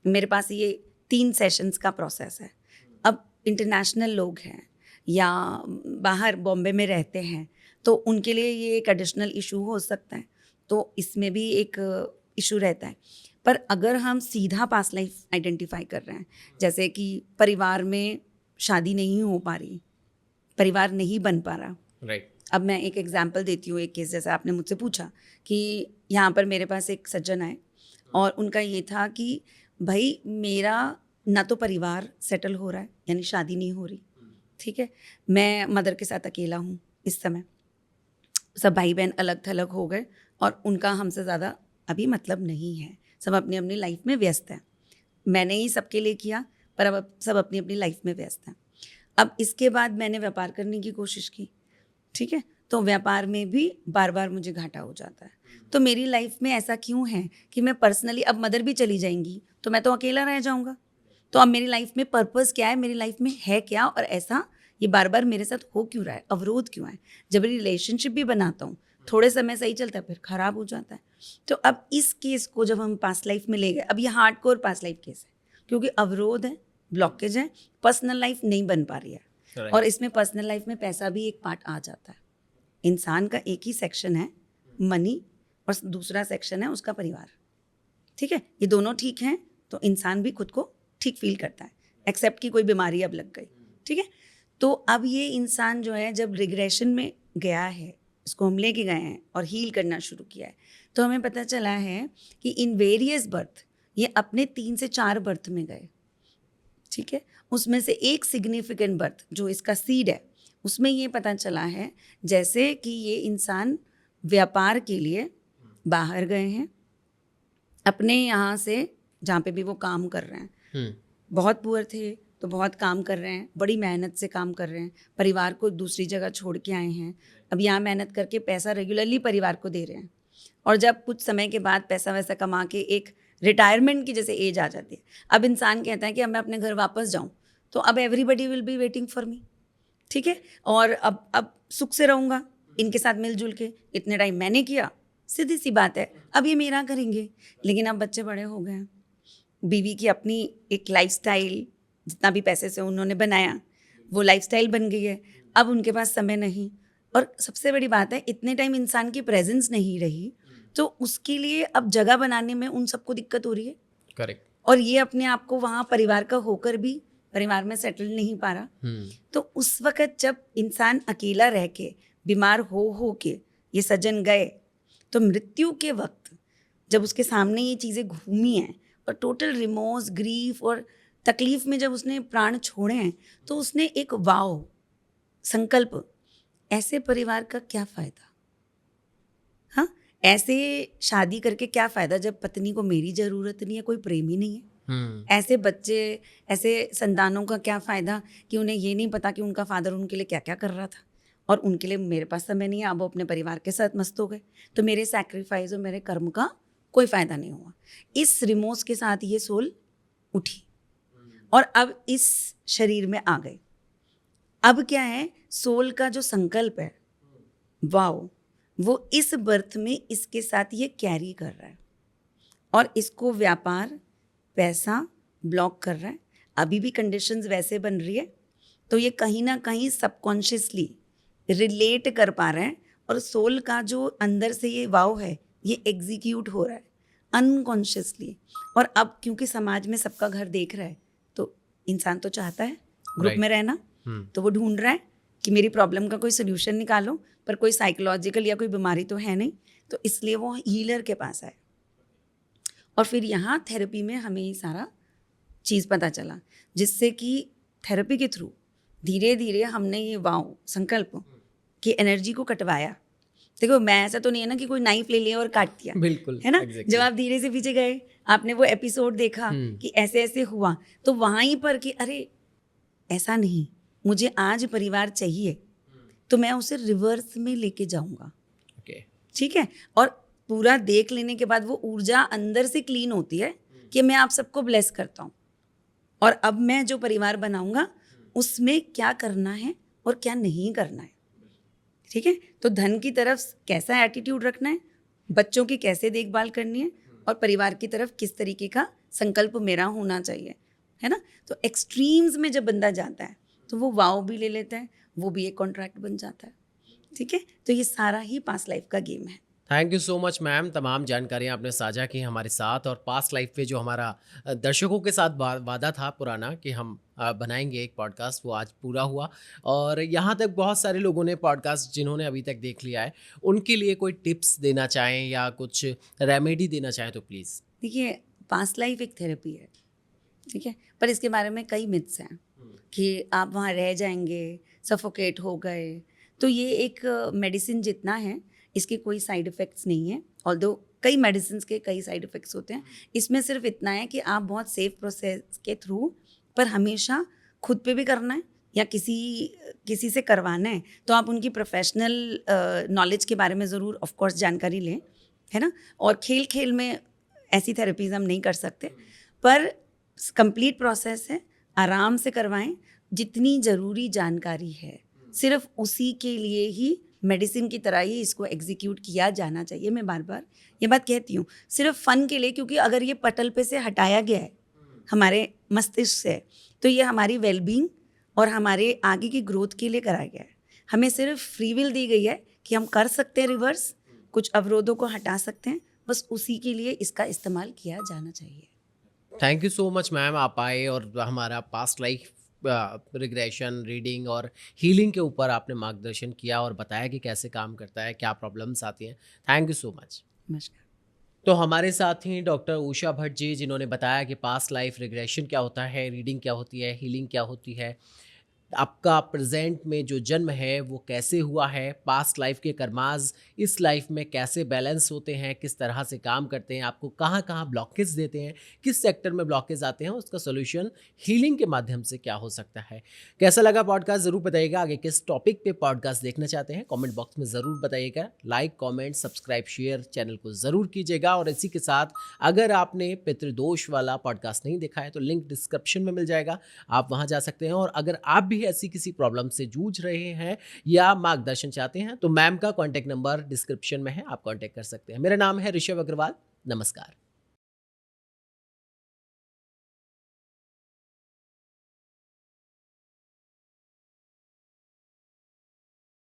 मेरे पास ये 3 सेशंस का प्रोसेस है। अब इंटरनेशनल लोग हैं या बाहर बॉम्बे में रहते हैं तो उनके लिए ये एक एडिशनल इशू हो सकता है, तो इसमें भी एक इशू रहता है। पर अगर हम सीधा पास्ट लाइफ आइडेंटिफाई कर रहे हैं, जैसे कि परिवार में शादी नहीं हो पा रही, परिवार नहीं बन पा रहा, राइट। अब मैं एक एग्जांपल देती हूँ। एक केस जैसे आपने मुझसे पूछा कि यहाँ पर मेरे पास एक सज्जन आए और उनका ये था कि भाई मेरा ना तो परिवार सेटल हो रहा है, यानी शादी नहीं हो रही, ठीक है, मैं मदर के साथ अकेला हूँ इस समय, सब भाई बहन अलग थलग हो गए और उनका हमसे ज़्यादा अभी मतलब नहीं है, सब अपनी अपनी लाइफ में व्यस्त हैं। मैंने ही सबके लिए किया पर अब सब अपनी अपनी लाइफ में व्यस्त हैं। अब इसके बाद मैंने व्यापार करने की कोशिश की, ठीक है, तो व्यापार में भी बार बार मुझे घाटा हो जाता है। तो मेरी लाइफ में ऐसा क्यों है कि मैं पर्सनली, अब मदर भी चली जाएंगी तो मैं तो अकेला रह जाऊंगा। तो अब मेरी लाइफ में पर्पस क्या है, मेरी लाइफ में है क्या, और ऐसा ये बार बार मेरे साथ हो क्यों रहा है, अवरोध क्यों है। जब रिलेशनशिप भी बनाता हूँ थोड़े समय सही चलता है फिर खराब हो जाता है। तो अब इस केस को जब हम पास्ट लाइफ में ले गए, अब ये हार्डकोर पास्ट लाइफ केस है क्योंकि अवरोध है, ब्लॉकेज है, पर्सनल लाइफ नहीं बन पा रही है। Correct. और इसमें पर्सनल लाइफ में पैसा भी एक पार्ट आ जाता है। इंसान का एक ही सेक्शन है मनी और दूसरा सेक्शन है उसका परिवार, ठीक है। ये दोनों ठीक हैं तो इंसान भी खुद को ठीक फील करता है, एक्सेप्ट कि कोई बीमारी अब लग गई, ठीक है। तो अब ये इंसान जो है जब रिग्रेशन में गया है, इसको हम लेके गए हैं और हील करना शुरू किया है, तो हमें पता चला है कि इन वेरियस बर्थ ये अपने 3 से 4 बर्थ में गए, ठीक है। उसमें से एक सिग्निफिकेंट बर्थ जो इसका सीड है, उसमें ये पता चला है जैसे कि ये इंसान व्यापार के लिए बाहर गए हैं, अपने यहाँ से जहाँ पे भी वो काम कर रहे हैं, बहुत पुअर थे तो बहुत काम कर रहे हैं, बड़ी मेहनत से काम कर रहे हैं, परिवार को दूसरी जगह छोड़ के आए हैं, अब यहाँ मेहनत करके पैसा रेगुलरली परिवार को दे रहे हैं, और जब कुछ समय के बाद पैसा वैसा कमा के एक रिटायरमेंट की जैसे एज आ जाती है, अब इंसान कहता है कि अब मैं अपने घर वापस जाऊँ, तो अब everybody will be waiting for me, ठीक है। और अब सुख से रहूँगा इनके साथ मिलजुल के, इतने टाइम मैंने किया, सीधी सी बात है अब ये मेरा करेंगे। लेकिन अब बच्चे बड़े हो गए हैं, बीवी की अपनी एक लाइफस्टाइल, जितना भी पैसे से उन्होंने बनाया वो लाइफस्टाइल बन गई है, अब उनके पास समय नहीं, और सबसे बड़ी बात है इतने टाइम इंसान की प्रेजेंस नहीं रही, तो उसके लिए अब जगह बनाने में उन सबको दिक्कत हो रही है। करेक्ट। और ये अपने आप को वहाँ परिवार का होकर भी परिवार में सेटल नहीं पा रहा। तो उस वक़्त जब इंसान अकेला रह के बीमार हो के ये सज्जन गए, तो मृत्यु के वक्त जब उसके सामने ये चीज़ें घूमी हैं और टोटल रिमोर्स, ग्रीफ और तकलीफ में जब उसने प्राण छोड़े हैं, तो उसने एक वाव संकल्प, ऐसे परिवार का क्या फ़ायदा, हाँ, ऐसे शादी करके क्या फ़ायदा जब पत्नी को मेरी ज़रूरत नहीं है, कोई प्रेम ही नहीं है। ऐसे बच्चे, ऐसे संतानों का क्या फ़ायदा कि उन्हें ये नहीं पता कि उनका फादर उनके लिए क्या क्या कर रहा था, और उनके लिए मेरे पास समय नहीं है, अब वो अपने परिवार के साथ मस्त हो गए, तो मेरे सैक्रिफाइस और मेरे कर्म का कोई फ़ायदा नहीं हुआ। इस रिमोर्स के साथ ये सोल उठी और अब इस शरीर में आ गई। अब क्या है, सोल का जो संकल्प है, वाओ, वो इस बर्थ में इसके साथ ये कैरी कर रहा है और इसको व्यापार, पैसा ब्लॉक कर रहा है। अभी भी कंडीशंस वैसे बन रही है, तो ये कहीं ना कहीं सबकॉन्शियसली रिलेट कर पा रहे हैं, और सोल का जो अंदर से ये वाव है ये एग्जीक्यूट हो रहा है अनकॉन्शियसली। और अब क्योंकि समाज में सबका घर देख रहा है, तो इंसान तो चाहता है ग्रुप में रहना, तो वो ढूंढ रहा है कि मेरी प्रॉब्लम का कोई सोल्यूशन निकालो, पर कोई साइकोलॉजिकल या कोई बीमारी तो है नहीं, तो इसलिए वो हीलर के पास आए। और फिर यहाँ थेरेपी में हमें ये सारा चीज़ पता चला, जिससे कि थेरेपी के थ्रू धीरे धीरे हमने ये वाव संकल्प की एनर्जी को कटवाया। देखो, मैं ऐसा तो नहीं है ना कि कोई नाइफ ले लिया और काट दिया, बिल्कुल, है ना। exactly. जब आप धीरे से पीछे गए, आपने वो एपिसोड देखा कि ऐसे ऐसे हुआ, तो वहीं पर कि अरे ऐसा नहीं, मुझे आज परिवार चाहिए, तो मैं उसे रिवर्स में लेके जाऊंगा, ठीक है। और पूरा देख लेने के बाद वो ऊर्जा अंदर से क्लीन होती है कि मैं आप सबको ब्लेस करता हूँ, और अब मैं जो परिवार बनाऊंगा उसमें क्या करना है और क्या नहीं करना है, ठीक है। तो धन की तरफ कैसा एटीट्यूड रखना है, बच्चों की कैसे देखभाल करनी है, और परिवार की तरफ किस तरीके का संकल्प मेरा होना चाहिए, है ना। तो एक्सट्रीम्स में जब बंदा जाता है तो वो वाव भी ले लेता है, वो भी एक कॉन्ट्रैक्ट बन जाता है, ठीक है। तो ये सारा ही पास्ट लाइफ का गेम है। Thank you so much ma'am, तमाम जानकारियाँ आपने साझा की हमारे साथ, और पास्ट लाइफ पे जो हमारा दर्शकों के साथ वादा था पुराना कि हम बनाएंगे एक पॉडकास्ट, वो आज पूरा हुआ। और यहाँ तक बहुत सारे लोगों ने पॉडकास्ट जिन्होंने अभी तक देख लिया है, उनके लिए कोई टिप्स देना चाहें या कुछ रेमेडी देना चाहें तो प्लीज़। देखिए, पास्ट लाइफ एक थेरेपी है, ठीक है, पर इसके बारे में कई मिथ्स हैं कि आप वहाँ रह जाएंगे, सफोकेट हो गए। तो ये एक मेडिसिन जितना है, इसके कोई साइड इफ़ेक्ट्स नहीं है, ऑल्दो कई मेडिसिन के कई साइड इफ़ेक्ट्स होते हैं। इसमें सिर्फ इतना है कि आप बहुत सेफ प्रोसेस के थ्रू, पर हमेशा खुद पे भी करना है या किसी से करवाना है, तो आप उनकी प्रोफेशनल नॉलेज के बारे में ज़रूर ऑफ कोर्स जानकारी लें, है ना। और खेल खेल में ऐसी थेरेपीज हम नहीं कर सकते, पर कंप्लीट प्रोसेस है, आराम से करवाएं। जितनी ज़रूरी जानकारी है सिर्फ उसी के लिए ही मेडिसिन की तरह ही इसको एग्जीक्यूट किया जाना चाहिए। मैं बार बार ये बात कहती हूँ, सिर्फ फ़न के लिए, क्योंकि अगर ये पटल पे से हटाया गया है हमारे मस्तिष्क से, तो ये हमारी वेलबींग और हमारे आगे की ग्रोथ के लिए कराया गया है। हमें सिर्फ फ्री विल दी गई है कि हम कर सकते हैं रिवर्स, कुछ अवरोधों को हटा सकते हैं, बस उसी के लिए इसका इस्तेमाल किया जाना चाहिए। Thank you so much ma'am, आप आए और हमारा पास्ट लाइफ रिग्रेशन, रीडिंग और हीलिंग के ऊपर आपने मार्गदर्शन किया और बताया कि कैसे काम करता है, क्या प्रॉब्लम्स आती हैं। Thank you so much. नमस्कार। तो हमारे साथ ही डॉक्टर उषा भट्ट जी, जिन्होंने बताया कि पास्ट लाइफ रिग्रेशन क्या होता है, रीडिंग क्या होती है, हीलिंग क्या होती है, आपका प्रेजेंट में जो जन्म है वो कैसे हुआ है, पास्ट लाइफ के कर्माज इस लाइफ में कैसे बैलेंस होते हैं, किस तरह से काम करते हैं, आपको कहाँ कहाँ ब्लॉकेज देते हैं, किस सेक्टर में ब्लॉकेज आते हैं, उसका सोल्यूशन हीलिंग के माध्यम से क्या हो सकता है। कैसा लगा पॉडकास्ट ज़रूर बताइएगा। आगे किस टॉपिक पे पॉडकास्ट देखना चाहते हैं कमेंट बॉक्स में ज़रूर बताइएगा। Like, comment, subscribe, share channel को ज़रूर कीजिएगा। और इसी के साथ अगर आपने पितृदोष वाला पॉडकास्ट नहीं देखा है तो लिंक डिस्क्रिप्शन में मिल जाएगा, आप वहां जा सकते हैं। और अगर आप भी ऐसी किसी प्रॉब्लम से जूझ रहे हैं या मार्गदर्शन चाहते हैं तो मैम का कॉन्टैक्ट नंबर डिस्क्रिप्शन में है, आप कॉन्टैक्ट कर सकते हैं। मेरा नाम है ऋषभ अग्रवाल। नमस्कार।